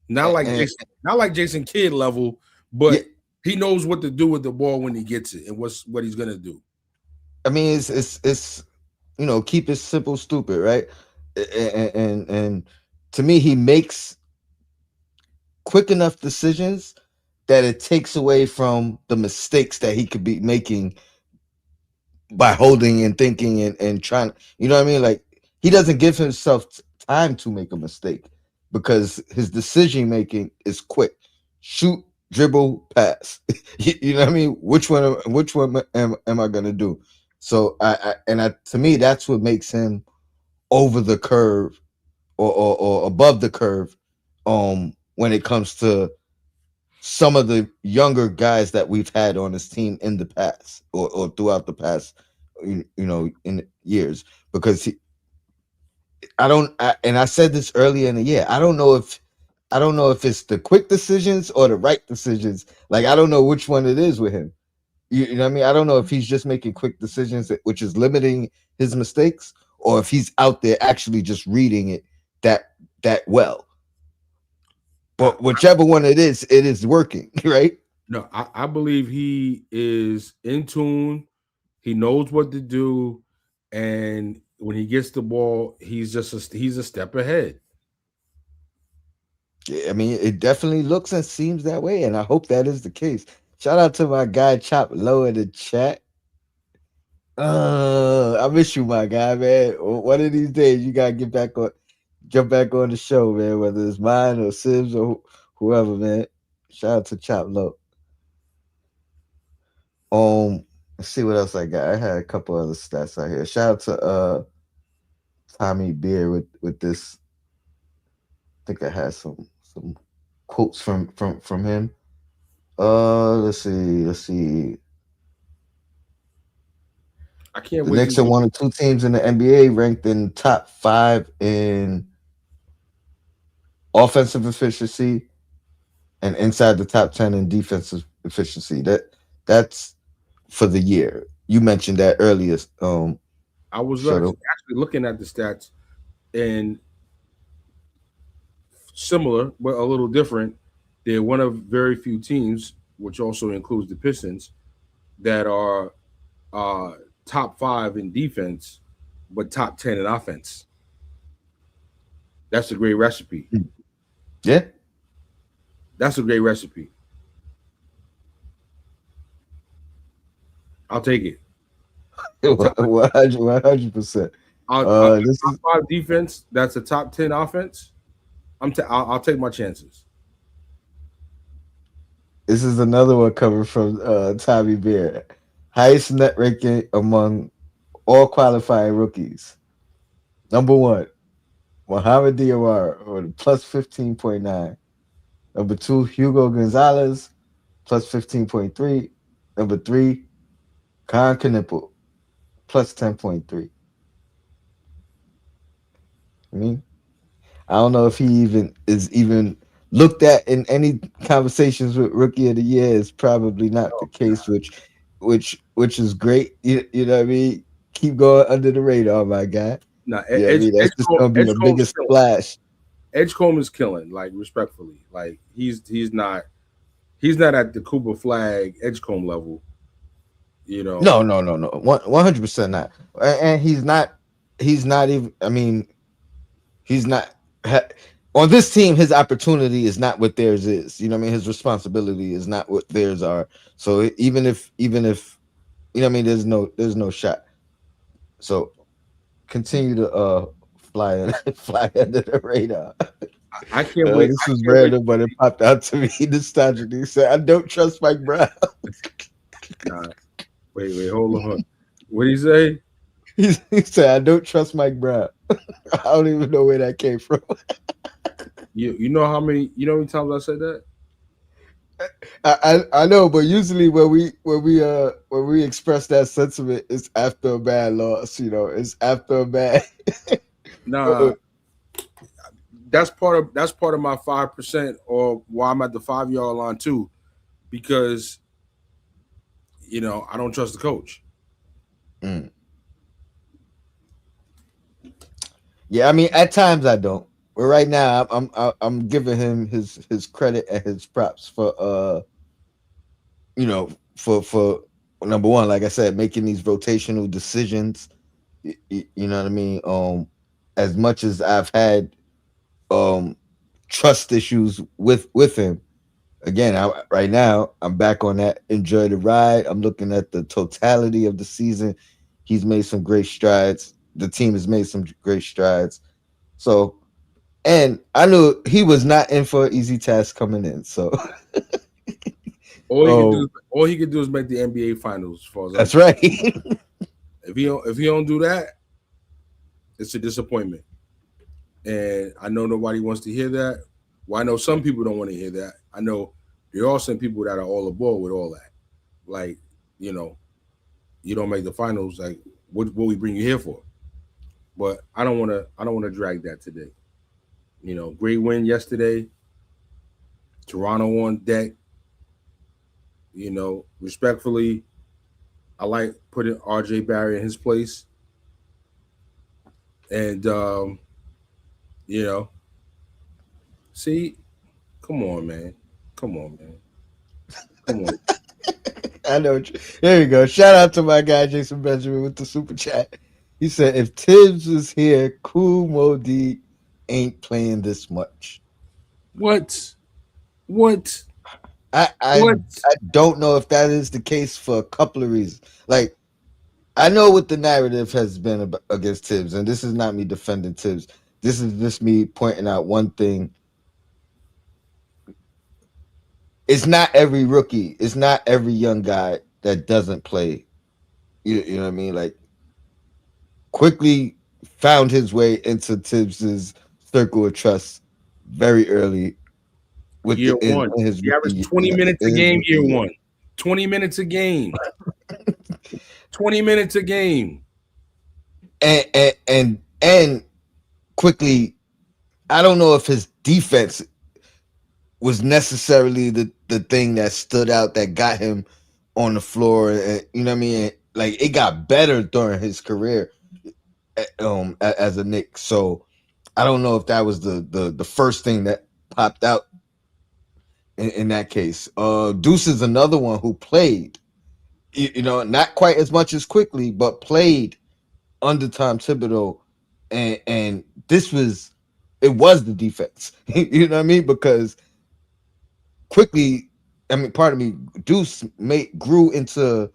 And Not like Jason Kidd level, yeah, but he knows what to do with the ball when he gets it and what he's gonna do. I mean, it's keep it simple, stupid, right? And to me, he makes quick enough decisions that it takes away from the mistakes that he could be making by holding and thinking and trying. You know what I mean? Like he doesn't give himself time to make a mistake because his decision making is quick. Shoot, dribble, pass. You know what I mean? Which one am I gonna do? So to me that's what makes him over the curve or above the curve when it comes to some of the younger guys that we've had on this team in the past or throughout the past in years because and I said this earlier in the year. I don't know if it's the quick decisions or the right decisions. Like I don't know which one it is with him. You know what I mean? I don't know if he's just making quick decisions, which is limiting his mistakes, or if he's out there actually just reading it that well. I, But whichever one it is working, right? no, I believe he is in tune. He knows what to do, and when he gets the ball, he's a step ahead. Yeah, I mean, it definitely looks and seems that way, and I hope that is the case. Shout out to my guy Chop Low in the chat. I miss you, my guy, man. One of these days, you gotta jump back on the show, man. Whether it's mine or Sims or whoever, man. Shout out to Chop Low. Let's see what else I got. I had a couple other stats out here. Shout out to Tommy Beer with this. I think I had some quotes from him. Let's see. I can't The wait to Knicks are go. one of two teams in the NBA ranked in top five in offensive efficiency and inside the top 10 in defensive efficiency. That's for the year. You mentioned that earlier. I was Shuttle. actually looking at the stats and similar, but a little different. They're one of very few teams, which also includes the Pistons, that are uh, top five in defense, but top 10 in offense. That's a great recipe. Yeah. That's a great recipe. I'll take it. Top, 100%. This top is five defense. That's a top 10 offense. I'll take my chances. this is another one coming from Tommy Bear. Highest net ranking among all qualifying rookies. Number one, Mohamed Diawara with a plus 15.9. Number two, Hugo Gonzalez plus 15.3. Number three, Khan Knipple plus 10.3. I mean, I don't know if he even is even looked at in any conversations with Rookie of the Year. Is probably not the Oh, case, which is great. You know what I mean? Keep going under the radar, my guy. nah, Yeah, I mean that's just gonna be the Edgecomb's biggest killing. splash. Edgecomb is killing, like respectfully. Like he's not at the Cooper Flag Edgecomb level, you know. No, no, no, no. 100% not. And he's not even. I mean, he's not on this team. His opportunity is not what theirs is. You know what I mean? His responsibility is not what theirs are. So even if you know what I mean, there's no shot. So continue to fly fly under the radar. I can't wait. This I was can't wait. random, but it popped out to me nostalgic. He said, "I don't trust Mike Brown." Nah, wait, hold on. What did he say? He said, "I don't trust Mike Brown." I don't even know where that came from. You know how many times I said that? I know, but usually when we express that sentiment, it's after a bad loss. You know, it's after a bad. Nah, that's part of my 5% or why I'm at the 5 yard line too, because I don't trust the coach. Mm. Yeah, I mean, at times I don't. But right now, I'm giving him his credit and his props for you know for number one, like I said, making these rotational decisions. You know what I mean? As much as I've had um trust issues with him, again, right now I'm back on that enjoy the ride. I'm looking at the totality of the season. He's made some great strides. The team has made some great strides. So, and I knew he was not in for an easy task coming in. So, oh, All he could do is make the NBA finals, as far as I'm that's concerned. right. If he don't do that, it's a disappointment. And I know nobody wants to hear that. Well, I know some people don't want to hear that. I know there are some people that are all aboard with all that. Like, you know, you don't make the finals. Like, what we bring you here for? But I don't want to drag that today. Great win yesterday. Toronto on deck. Respectfully, I like putting RJ Barry in his place. And you know, see, come on, man. Come on, man. Come on. I know. There you go. Shout out to my guy Jason Benjamin with the super chat. He said, "If Tibbs is here, Cool Modi ain't playing this much." What? What? I I What? I don't know if that is the case for a couple of reasons. Like I know what the narrative has been against Tibbs, and this is not me defending Tibbs. This is just me pointing out one thing. It's not every rookie. It's not every young guy that doesn't play. You know what I mean? Like quickly found his way into Tibbs's circle of trust very early with Year the one. in his He averaged rookie 20 minutes a in his game rookie year year. one. 20 minutes a game. 20 minutes a game. And quickly, I don't know if his defense was necessarily the thing that stood out that got him on the floor. And, you know what I mean? Like it got better during his career as a Knick. So I don't know if that was the first thing that popped out in that case. Deuce is another one who played, not quite as much as quickly, but played under Tom Thibodeau, and it was the defense. You know what I mean? Because quickly, I mean, pardon me, Deuce grew into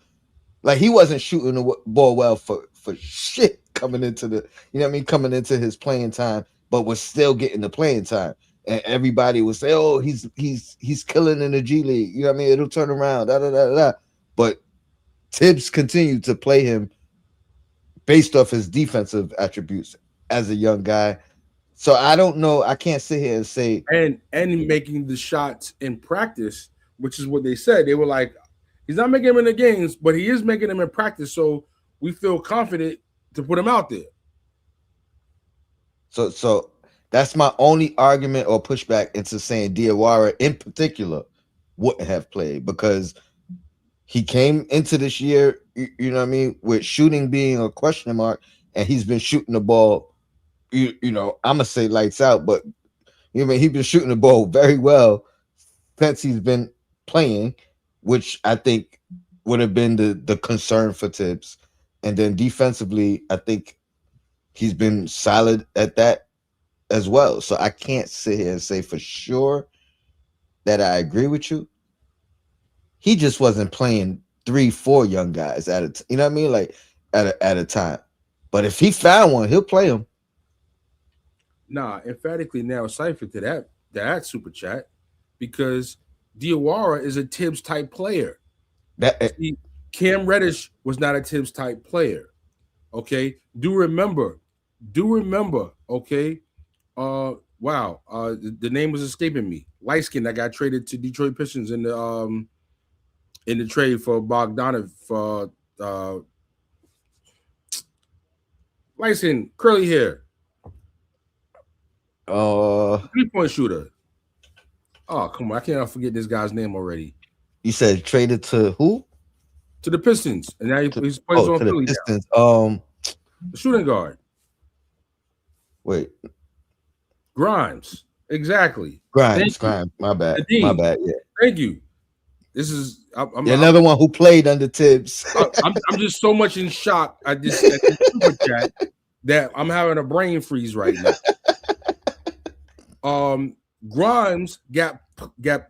like he wasn't shooting the ball well for shit coming into coming into his playing time, but was still getting the playing time. And everybody would say, "Oh, he's killing in the G League." You know what I mean? It'll turn around. Da da da da. But Tibbs continued to play him based off his defensive attributes as a young guy. So I don't know. I can't sit here and say and making the shots in practice, which is what they said. They were like, he's not making them in the games, but he is making them in practice. So we feel confident to put him out there. so. That's my only argument or pushback into saying Diawara in particular wouldn't have played because he came into this year, you know what I mean, with shooting being a question mark, and he's been shooting the ball. I'm gonna say lights out, but you know, what I mean, he's been shooting the ball very well since he's been playing, which I think would have been the concern for Tibbs. And then defensively, I think he's been solid at that as well. So I can't sit here and say for sure that I agree with you. He just wasn't playing 3, 4 young guys at you know what I mean, like at a time. But if he found one, he'll play him. Nah, emphatically now cipher to that super chat because Diawara is a Tibbs type player. That See, Cam Reddish was not a Tibbs type player. Okay, do remember. Okay, wow, the name was escaping me. Light skin that got traded to Detroit Pistons in the trade for Bogdanov for light skin curly hair, uh 3-point shooter. Oh come on, I can't forget this guy's name already. you said traded to who? To the Pistons, and now he plays on To the Philly now. Pistons. The shooting guard. Wait, Grimes. Exactly. Grimes. My bad. My Nadeem. bad. Yeah. Thank you. This is Another one who played under Tibbs. I'm just so much in shock at this super chat that I'm having a brain freeze right now. Grimes got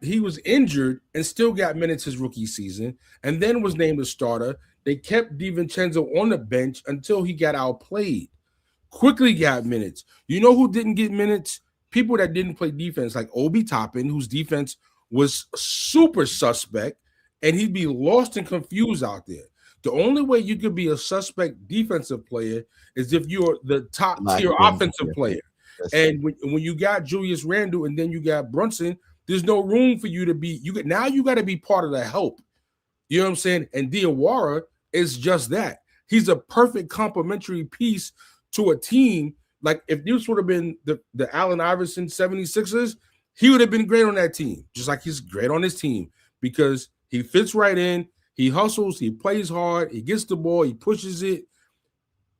he was injured and still got minutes his rookie season, and then was named a starter. They kept DiVincenzo on the bench until he got outplayed. Quickly got minutes. You know who didn't get minutes? People that didn't play defense, like Obi Toppin, whose defense was super suspect, and he'd be lost and confused out there. The only way you could be a suspect defensive player is if you're the top tier offensive player. And when you got Julius Randle and then you got Brunson, there's no room for you to be. Now you got to be part of the help. You know what I'm saying? And Diawara is just that. He's a perfect complementary piece to a team. Like if this would have been the Allen Iverson 76ers, he would have been great on that team, just like he's great on this team because he fits right in. He hustles. He plays hard. He gets the ball. He pushes it.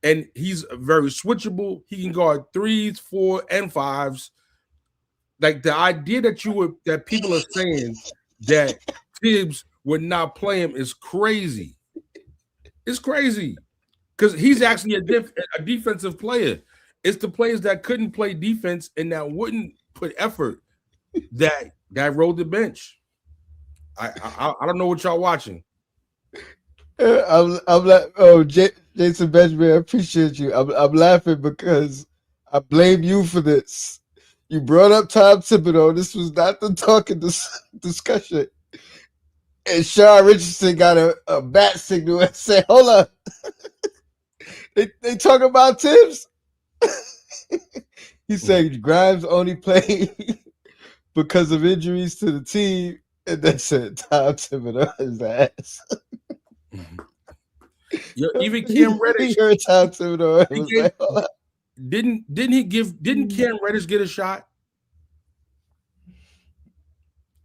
And he's very switchable. He can guard 3s, 4, and 5s. Like the idea that people are saying that Tibbs would not play him is crazy. It's crazy because he's actually a defensive player. It's the players that couldn't play defense and that wouldn't put effort that rode the bench. I don't know what y'all watching. I'm like, Jason Benjamin, I appreciate you. I'm laughing because I blame you for this. You brought up Tom Thibodeau. This was not the talking discussion. And Sean Richardson got a bat signal and said, hold up. they talking about Tibbs? He said Grimes only played because of injuries to the team. And they said Tom Thibodeau his ass. Even Cam Reddish. Didn't Cam Reddish get a shot?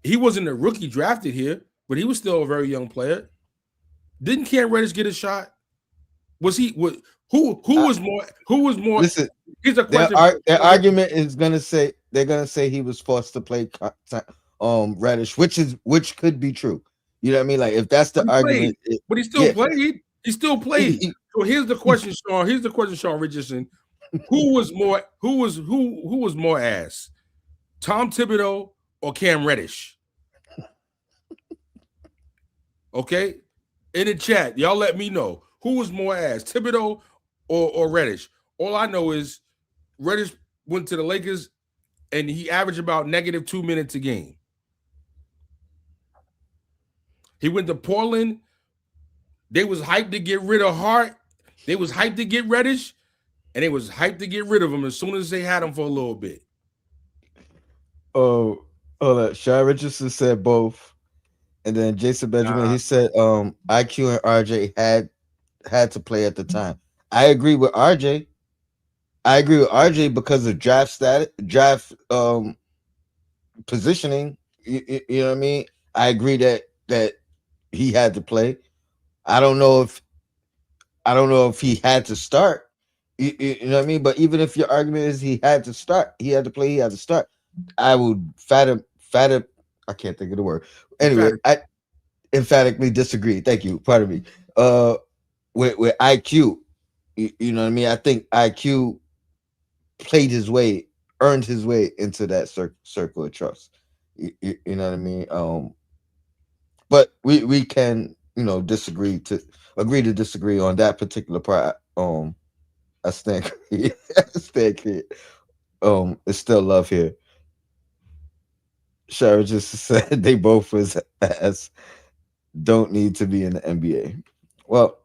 He wasn't a rookie drafted here, but he was still a very young player. Didn't Cam Reddish get a shot? Was he? Who was more? Who was more? Listen, here's a question. Their argument is they're gonna say he was forced to play Reddish, which could be true. You know what I mean? Like if that's the argument, but he still played. He still played. So here's the question, Sean. Here's the question, Sean Richardson. Who was more? Who was more ass? Tom Thibodeau or Cam Reddish? Okay, in the chat, y'all let me know who was more ass, Thibodeau or Reddish. All I know is Reddish went to the Lakers and he averaged about -2 minutes a game. He went to Portland. They was hyped to get rid of Hart. They was hyped to get Reddish, and they was hyped to get rid of him as soon as they had him for a little bit. Oh, hold up. Sean Richardson said both. And then Jason Benjamin, Nah, he said IQ and RJ had to play at the time. I agree with RJ. I agree with RJ because of draft positioning. You know what I mean? I agree that he had to play. I don't know if I don't know if he had to start. You know what I mean? But even if your argument is he had to start, he had to play, he had to start. I would fathom. I can't think of the word. Anyway, emphatic. I emphatically disagree. Thank you. Pardon me. Uh, with IQ, you know what I mean? I think IQ played his way, earned his way into that circle of trust. You know what I mean? But we can agree to disagree on that particular part. I stand creed. I stand creed. It's still love here. Shara just said they both was as don't need to be in the NBA. Well,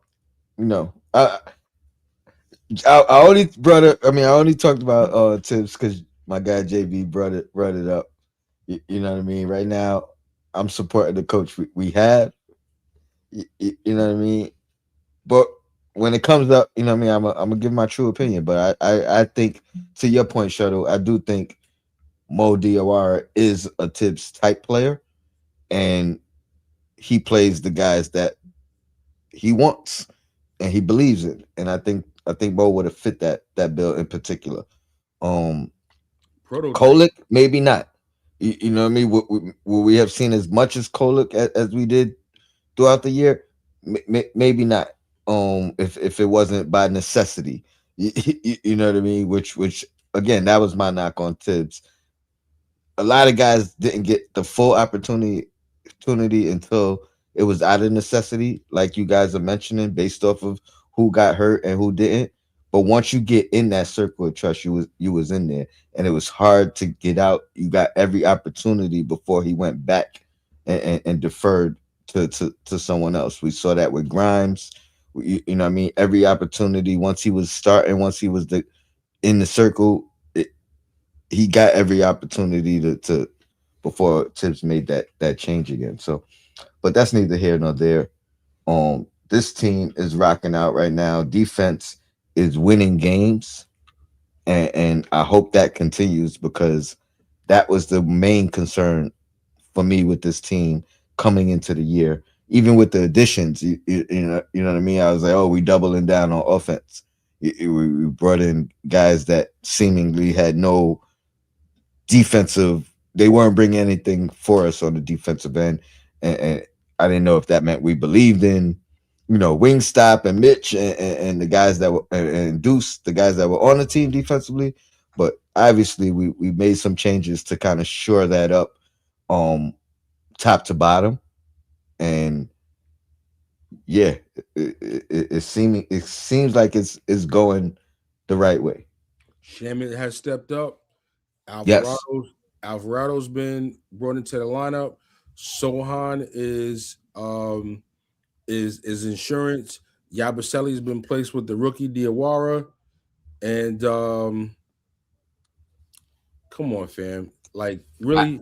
no, I only brought it. I mean, I only talked about tips because my guy JB brought it up. You know what I mean? Right now, I'm supporting the coach we have. You know what I mean? But when it comes up, you know what I mean, I'm gonna give my true opinion. But I think to your point, Shuttle, I do think Mo Diawara is a Tibbs type player, and he plays the guys that he wants and he believes in. And I think Mo would have fit that bill in particular. Um, Prototype. Kolick, maybe not. You know what I mean? Will we have seen as much as Kolick as we did throughout the year? Maybe not. If it wasn't by necessity, you know what I mean. Which again, that was my knock on Tibbs. A lot of guys didn't get the full opportunity until it was out of necessity, like you guys are mentioning, based off of who got hurt and who didn't. But once you get in that circle of trust, you was in there, and it was hard to get out. You got every opportunity before he went back and deferred to someone else. We saw that with Grimes. You know what I mean? Every opportunity once he was starting, once he was in the circle, he got every opportunity to before Tibbs made that change again. So, but that's neither here nor there. This team is rocking out right now. Defense is winning games, and I hope that continues because that was the main concern for me with this team coming into the year. Even with the additions, you know what I mean. I was like, oh, we doubling down on offense. We brought in guys that seemingly had no defensive. They weren't bringing anything for us on the defensive end, and I didn't know if that meant we believed in, Wingstop and Mitch and the guys that were and Deuce, the guys that were on the team defensively. But obviously, we made some changes to kind of shore that up, um, top to bottom, and yeah, it seems like it's going the right way. Shamit has stepped up. Yes, Alvarado's Alvarado's been brought into the lineup. Sohan is insurance. Yabusele's been placed with the rookie Diawara. And come on, fam. Like, really,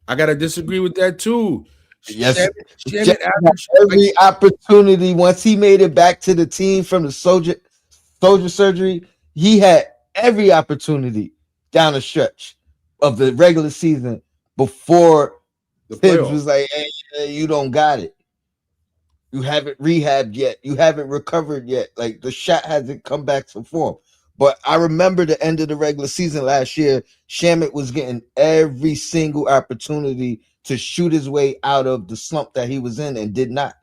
I gotta disagree with that too. yes. Jack Shamit got average like every opportunity once he made it back to the team from the soldier surgery. He had every opportunity down the stretch of the regular season before the Tibbs playoffs. was like, hey, you don't got it. You haven't rehabbed yet. You haven't recovered yet. Like the shot hasn't come back to form. But I remember the end of the regular season last year. Shamit was getting every single opportunity to shoot his way out of the slump that he was in and did not.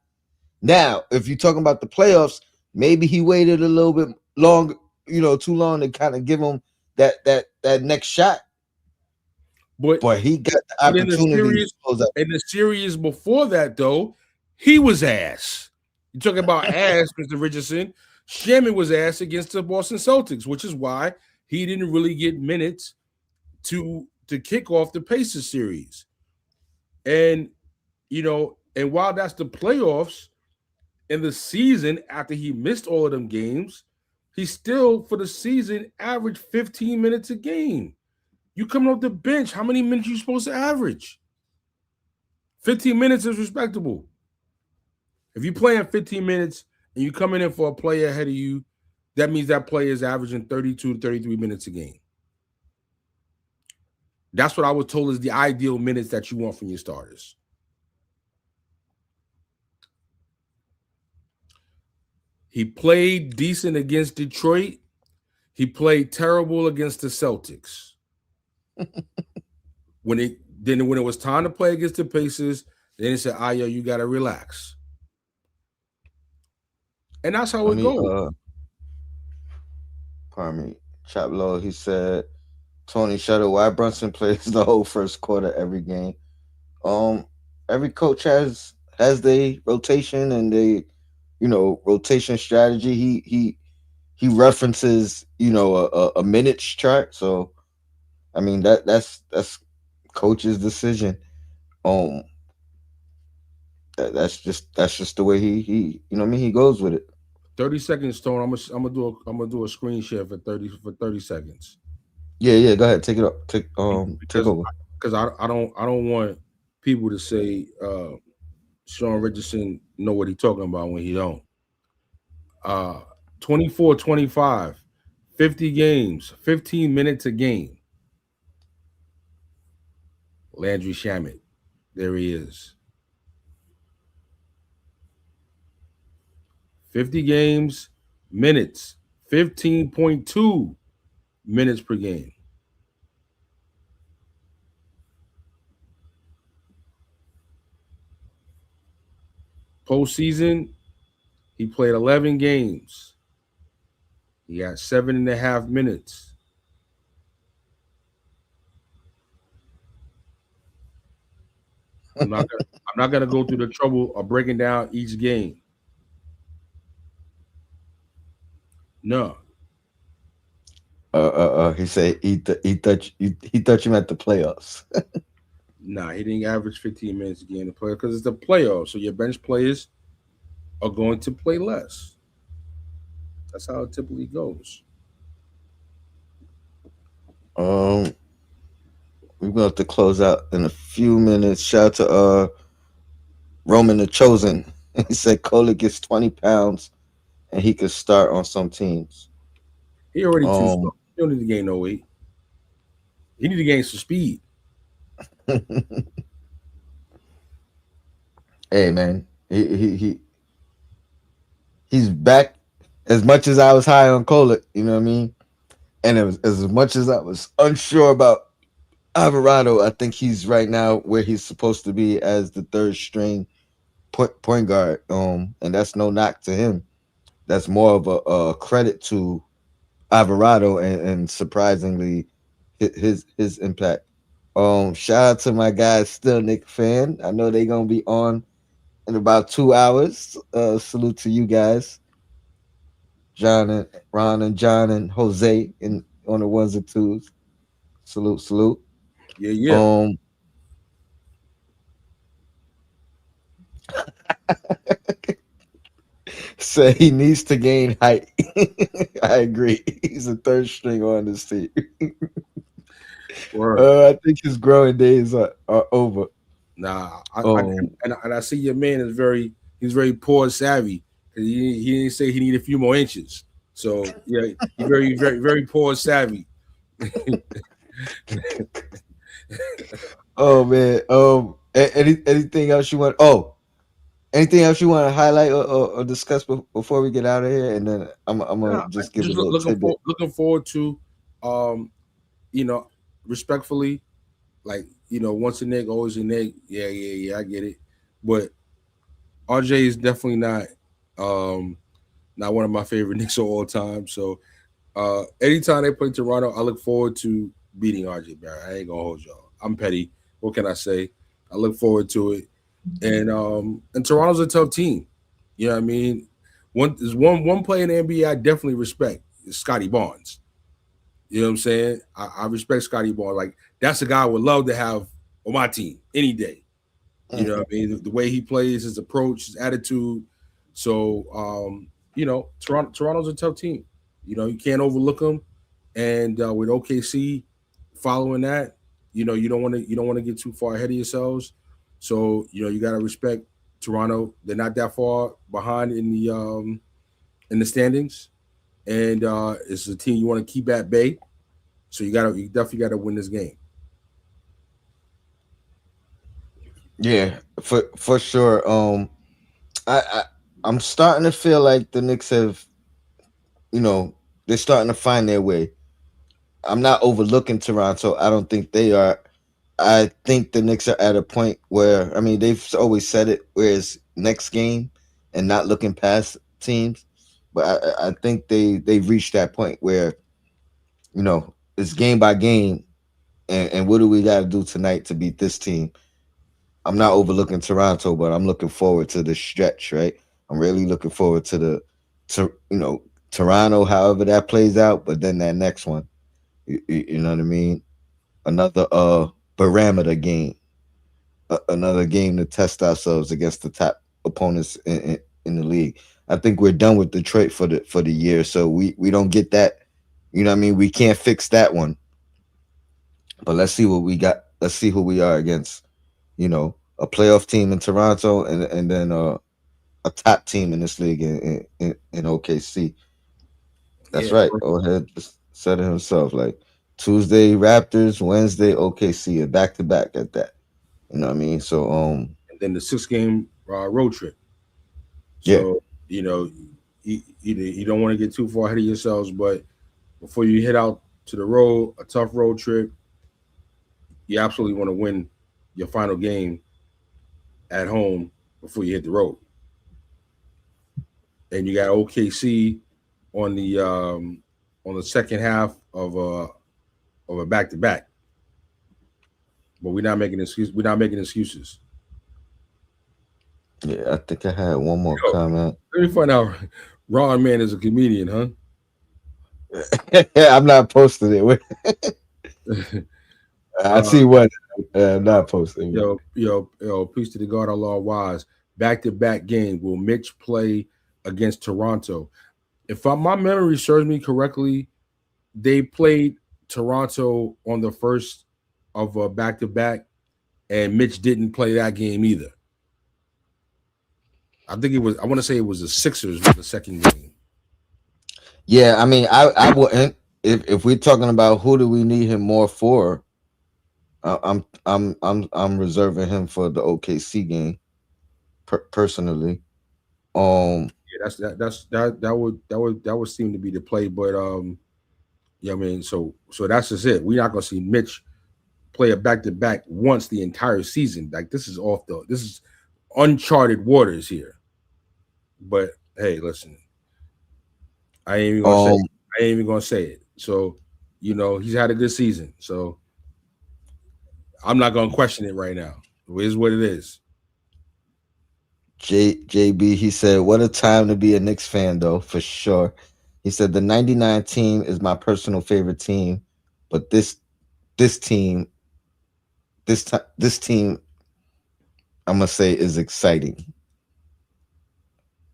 Now, if you're talking about the playoffs, maybe he waited a little bit long, too long to kind of give him that next shot. But But he got the but in the opportunity to series, close out. before that though, he was ass. You talking about ass, Mr. Richardson. Shamit was ass against the Boston Celtics, which is why he didn't really get minutes to kick off the Pacers series. And and while that's the playoffs in the season after he missed all of them games, he still for the season averaged 15 minutes a game. You coming off the bench, how many minutes you supposed to average? 15 minutes is respectable. If you play in 15 minutes and you coming in for a player ahead of you, that means that player is averaging 32 to 33 minutes a game. That's what I was told is the ideal minutes that you want from your starters. He played decent against Detroit. He played terrible against the Celtics. When it was time to play against the Pacers, then they said, "Ah, yo, you gotta relax," and that's how I it mean, goes. pardon me, Chop Low. He said Tony Shutter. Why Brunson plays the whole first quarter every game? Um, every coach has their rotation and they, rotation strategy. He references a minutes chart. So I mean that's coach's decision. Um, that's just the way he you know what I mean he goes with it. 30 seconds, Stone. I'm gonna do a screen share for 30 seconds Yeah, go ahead, take it up, take because over. I don't want people to say Sean Richardson know what he's talking about when he don't. Uh, 24-25, 50 games, 15 minutes a game. Landry Shamet, there he is. 50 games, minutes, 15.2 minutes per game. Postseason, he played 11 games. He got 7.5 minutes. I'm not gonna go through the trouble of breaking down each game. No, He said he thought you meant the playoffs. nah, he didn't average 15 minutes a game to play because it's the playoffs. So your bench players are going to play less. That's how it typically goes. um, we're gonna have to close out in a few minutes. Shout out to Roman the Chosen. He said Kohler gets 20 pounds and he could start on some teams. He already too strong. Um, He don't need to gain no weight. He need to gain some speed. hey man, he's back. As much as I was high on Kohler, you know what I mean, and as much as I was unsure about Alvarado, I think he's right now where he's supposed to be as the third string point guard. And that's no knock to him. That's more of a credit to Alvarado and surprisingly his impact. Shout out to my guys, still Nick fan. I know they gonna be on in about 2 hours. Salute to you guys, John and Ron and John and Jose in on the ones and twos. Salute. Yeah, yeah. Um, say he needs to gain height. I agree. He's a third string on this team. Word. I think his growing days are over. Nah, Um, and I see your man is very poor savvy because he didn't say he needed a few more inches. So yeah, he very poor savvy. oh man. Anything else you want? Oh, anything else you want to highlight or discuss before we get out of here? And then I'm gonna Nah, just I'm give a just little tidbit. looking forward to, um, you know, respectfully, like once a nigga, always a nigga. Yeah, I get it. But RJ is definitely um not one of my favorite Knicks of all time. So anytime they play Toronto, I look forward to beating RJ Barrett. I ain't gonna hold y'all. I'm petty. What can I say? I look forward to it. And Toronto's a tough team. You know what I mean? There's one player in the NBA I definitely respect is Scotty Barnes. You know what I'm saying? I respect Scotty Barnes. Like that's a guy I would love to have on my team any day. You know what I mean? The way he plays, his approach, his attitude. So Toronto's a tough team. You can't overlook them. And with OKC following that, you don't want to get too far ahead of yourselves. So you got to respect Toronto. They're not that far behind in the standings, and it's a team you want to keep at bay. So you definitely got to win this game. Yeah, for sure. I I'm starting to feel like the Knicks have, they're starting to find their way. I'm not overlooking Toronto. I don't think they are. I think the Knicks are at a point where, I mean, they've always said it, where it's next game and not looking past teams. But I think they've reached that point where, it's game by game, and what do we got to do tonight to beat this team? I'm not overlooking Toronto, but I'm looking forward to the stretch, right? I'm really looking forward to Toronto, however that plays out, but then that next one, you know what I mean? Another barometer game, another game to test ourselves against the top opponents in the league. I think we're done with Detroit for the year, so we don't get that. You know what I mean? We can't fix that one, but let's see what we got. Let's see who we are against. A playoff team in Toronto, and then a top team in this league in OKC. That's Yeah, right. Ohead just said it himself. Like Tuesday Raptors, Wednesday OKC, back to back at that. You know what I mean? So and then the 6 game road trip. yeah, So you don't want to get too far ahead of yourselves, but before you head out to the road, a tough road trip, you absolutely want to win your final game at home before you hit the road. And you got OKC on the second half of a back to back. But we're not making excuses. yeah. I think I had one more comment. Let me find out. Ron Man is a comedian, huh? I'm not posting it. I uh, see what. I'm not posting it. yo, peace to the God, Allah wise. Back to back game. Will Mitch play against Toronto? If my memory serves me correctly, they played Toronto on the first of a back to back, and Mitch didn't play that game either. I think it was. I want to say it was the Sixers with the second game. Yeah, I mean, I wouldn't. If we're talking about who do we need him more for, I'm reserving him for the OKC game, personally. Um, Yeah, that would seem to be the play. But yeah, I mean, so that's just it. We're not gonna see Mitch play a back to back once the entire season. Like this is uncharted waters here. But hey, listen, I ain't even gonna say um, I ain't even gonna say it. So he's had a good season. So I'm not gonna question it right now. It is what it is. JB, he said, "What a time to be a Knicks fan, though, for sure." He said the '99 team is my personal favorite team, but this team, this team, I'm gonna say is exciting.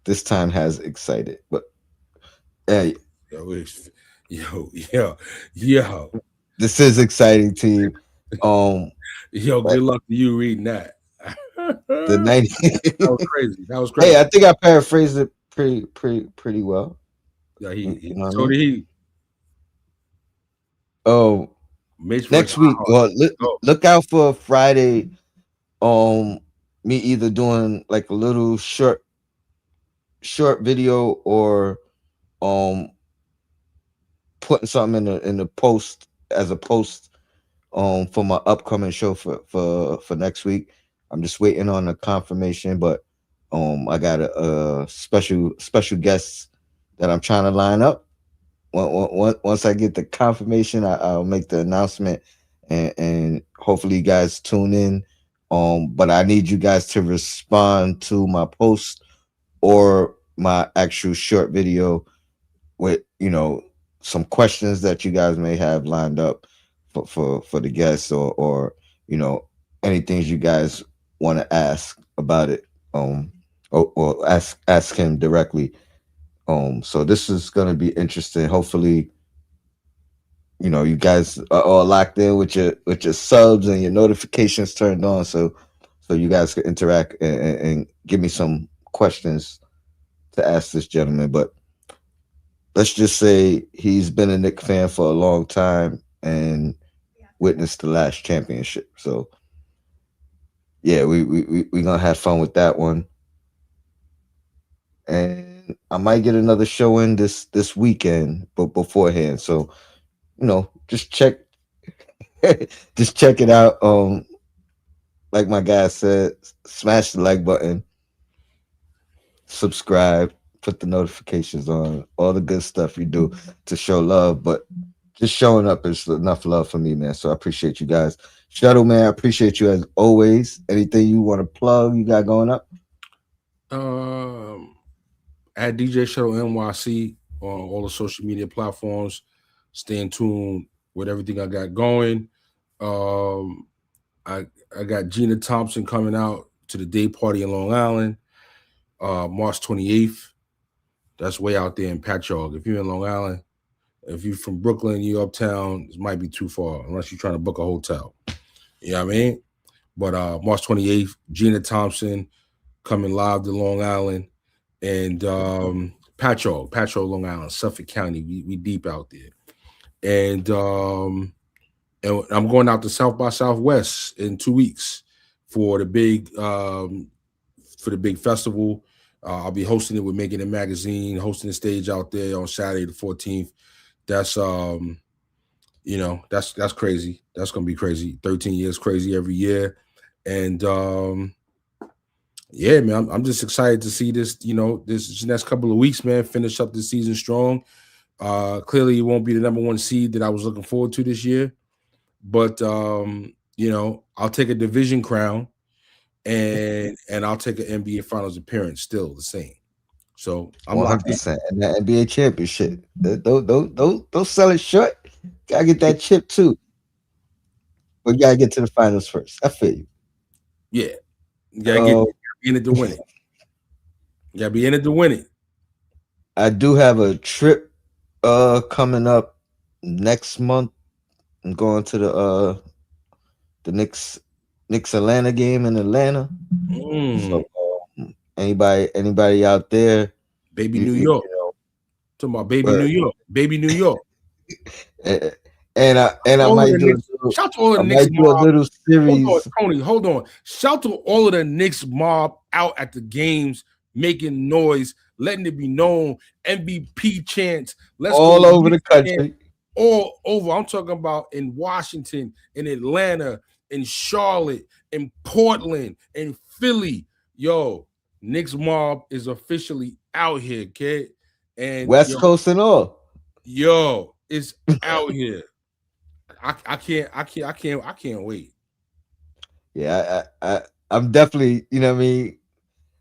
This time has excited, but hey, Yo, yo, yo, this is exciting team. Um, yo. but Good luck to you reading that. the That 90. was crazy. That was Hey, I crazy. think I paraphrased it pretty well. Yeah, You know what I so mean? did he. Oh, Mitch versus next week, well, oh, look out for Friday. Um, me either doing like a little short video, or um putting something in the post as a post for my upcoming show for next week. I'm just waiting on a confirmation, but I got a special guests that I'm trying to line up. Once I get the confirmation, I'll make the announcement, and hopefully you guys tune in. But I need you guys to respond to my post or my actual short video with some questions that you guys may have lined up for the guests, or you know anything you guys want to ask about it, or ask him directly. So this is gonna be interesting. Hopefully, you guys are all locked in with your subs and your notifications turned on, so you guys can interact and give me some questions to ask this gentleman. But let's just say he's been a Knicks fan for a long time and witnessed the last championship. So yeah, we gonna have fun with that one. And I might get another show in this weekend, but beforehand. So just check just check it out. Like my guy said, smash the like button, subscribe, put the notifications on, all the good stuff you do to show love. But just showing up is enough love for me, man. So I appreciate you guys. Shuttle, man, I appreciate you as always. Anything you want to plug you got going up? Um, at DJ Shuttle NYC on all the social media platforms. Stay in tune with everything I got going. Um, I I got Gina Thompson coming out to the day party in Long Island, March 28th. That's way out there in Patchogue. If you're in Long Island, if you're from Brooklyn, you uptown, it might be too far unless you're trying to book a hotel. You know what I mean? But March 28th, Gina Thompson coming live to Long Island and Patchogue, Long Island, Suffolk County. We deep out there. And I'm going out to South by Southwest in 2 weeks for the big festival. I'll be hosting it with Making It Magazine, hosting the stage out there on Saturday the 14th. That's that's crazy. That's gonna be crazy. 13 years crazy every year. And yeah, man, I'm just excited to see this next couple of weeks, man, finish up the season strong. Clearly it won't be the number one seed that I was looking forward to this year. But I'll take a division crown and I'll take an NBA Finals appearance still the same. So I'm One hundred locked in. percent. And that NBA championship. Don't sell it short. Gotta get that chip too. We gotta get to the finals first. I feel you. Yeah, you gotta Uh, be in it to win it. You gotta be in it to win it. I do have a trip coming up next month. I'm going to the Knicks Atlanta game in Atlanta. Mm, So anybody out there, baby you, New you, York. you know, Talking about baby New but York. Baby New York. eh, and I All of the might do Knicks. Shout to all the I Knicks might do a mob. little Hold on, series. Tony. Hold on. Shout to all of the Knicks mob out at the games, making noise, letting it be known. MVP chants. Let's go All over the Knicks chants country. all over. I'm talking about in Washington, in Atlanta, in Charlotte, in Portland, in Philly. Yo, Knicks mob is officially out here, kid. And West Coast and all. it's out here. I can't wait. Yeah, I'm definitely, you know what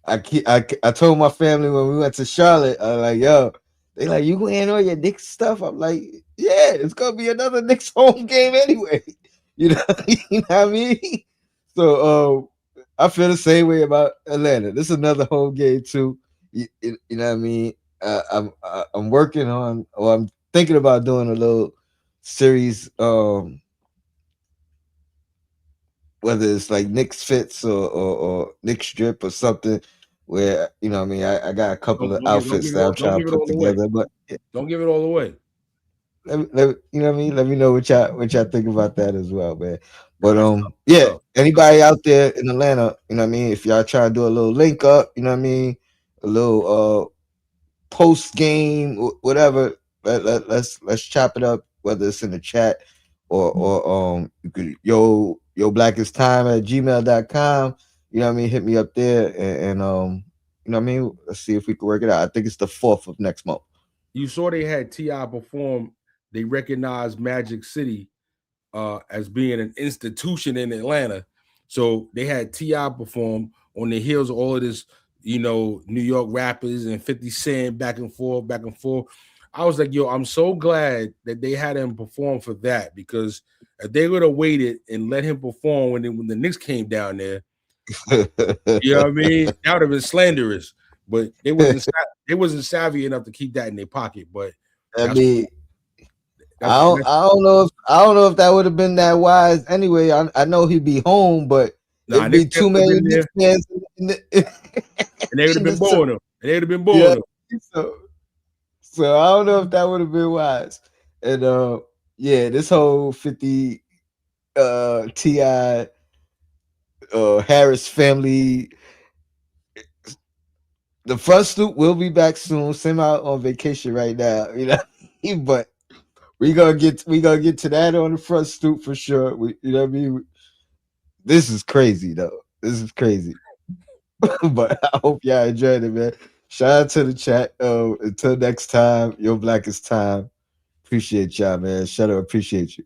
I mean? I told my family when we went to Charlotte, I was like, yo, they like, you wearing all your Knicks stuff? I'm like, yeah, it's gonna be another Knicks home game anyway. You know, you know what I mean? So I feel the same way about Atlanta. This is another home game too. You know what I mean? I'm working on, or I'm thinking about doing a little series, whether it's like Knicks fits or Knicks strip or something, where what I mean, I got a couple of Don't outfits give it that all I'm trying to don't give it put all away. together. But Don't give it all away. you know what I mean. Let me know what y'all think about that as well, man. But That's yeah. tough. Anybody out there in Atlanta, you know what I mean? If y'all trying to do a little link up, you know what I mean, a little post game, whatever. Let's chop it up, whether it's in the chat or you could yo black is time at gmail.com. You know what I mean? Hit me up there and you know what I mean? Let's see if we can work it out. I think it's the 4th of next month. You saw they had T.I. perform. They recognized Magic City as being an institution in Atlanta. So they had T.I. perform on the heels of all of this, New York rappers and 50 Cent back and forth, back and forth. I was like, yo, I'm so glad that they had him perform for that, because if they would have waited and let him perform when the Knicks came down there, you know what I mean? That would have been slanderous. but they wasn't savvy enough to keep that in their pocket. But I that's mean, that's that's I don't know if that would have been that wise anyway. I know he'd be home, but nah. it'd Nick be fans too would have many been Knicks there, fans and they would have in been the booing him. And they'd have been yeah. booing him. So so I don't know if that would have been wise. And yeah, this whole 50 Ti Harris family, the front stoop will be back soon. Send out on vacation right now, you know. But we gonna get to that on the front stoop for sure. You know what I mean? This is crazy though. This is crazy. But I hope y'all enjoyed it, man. Shout out to the chat. Until next time, your blackest time. Appreciate y'all, man. Shut up. Appreciate you.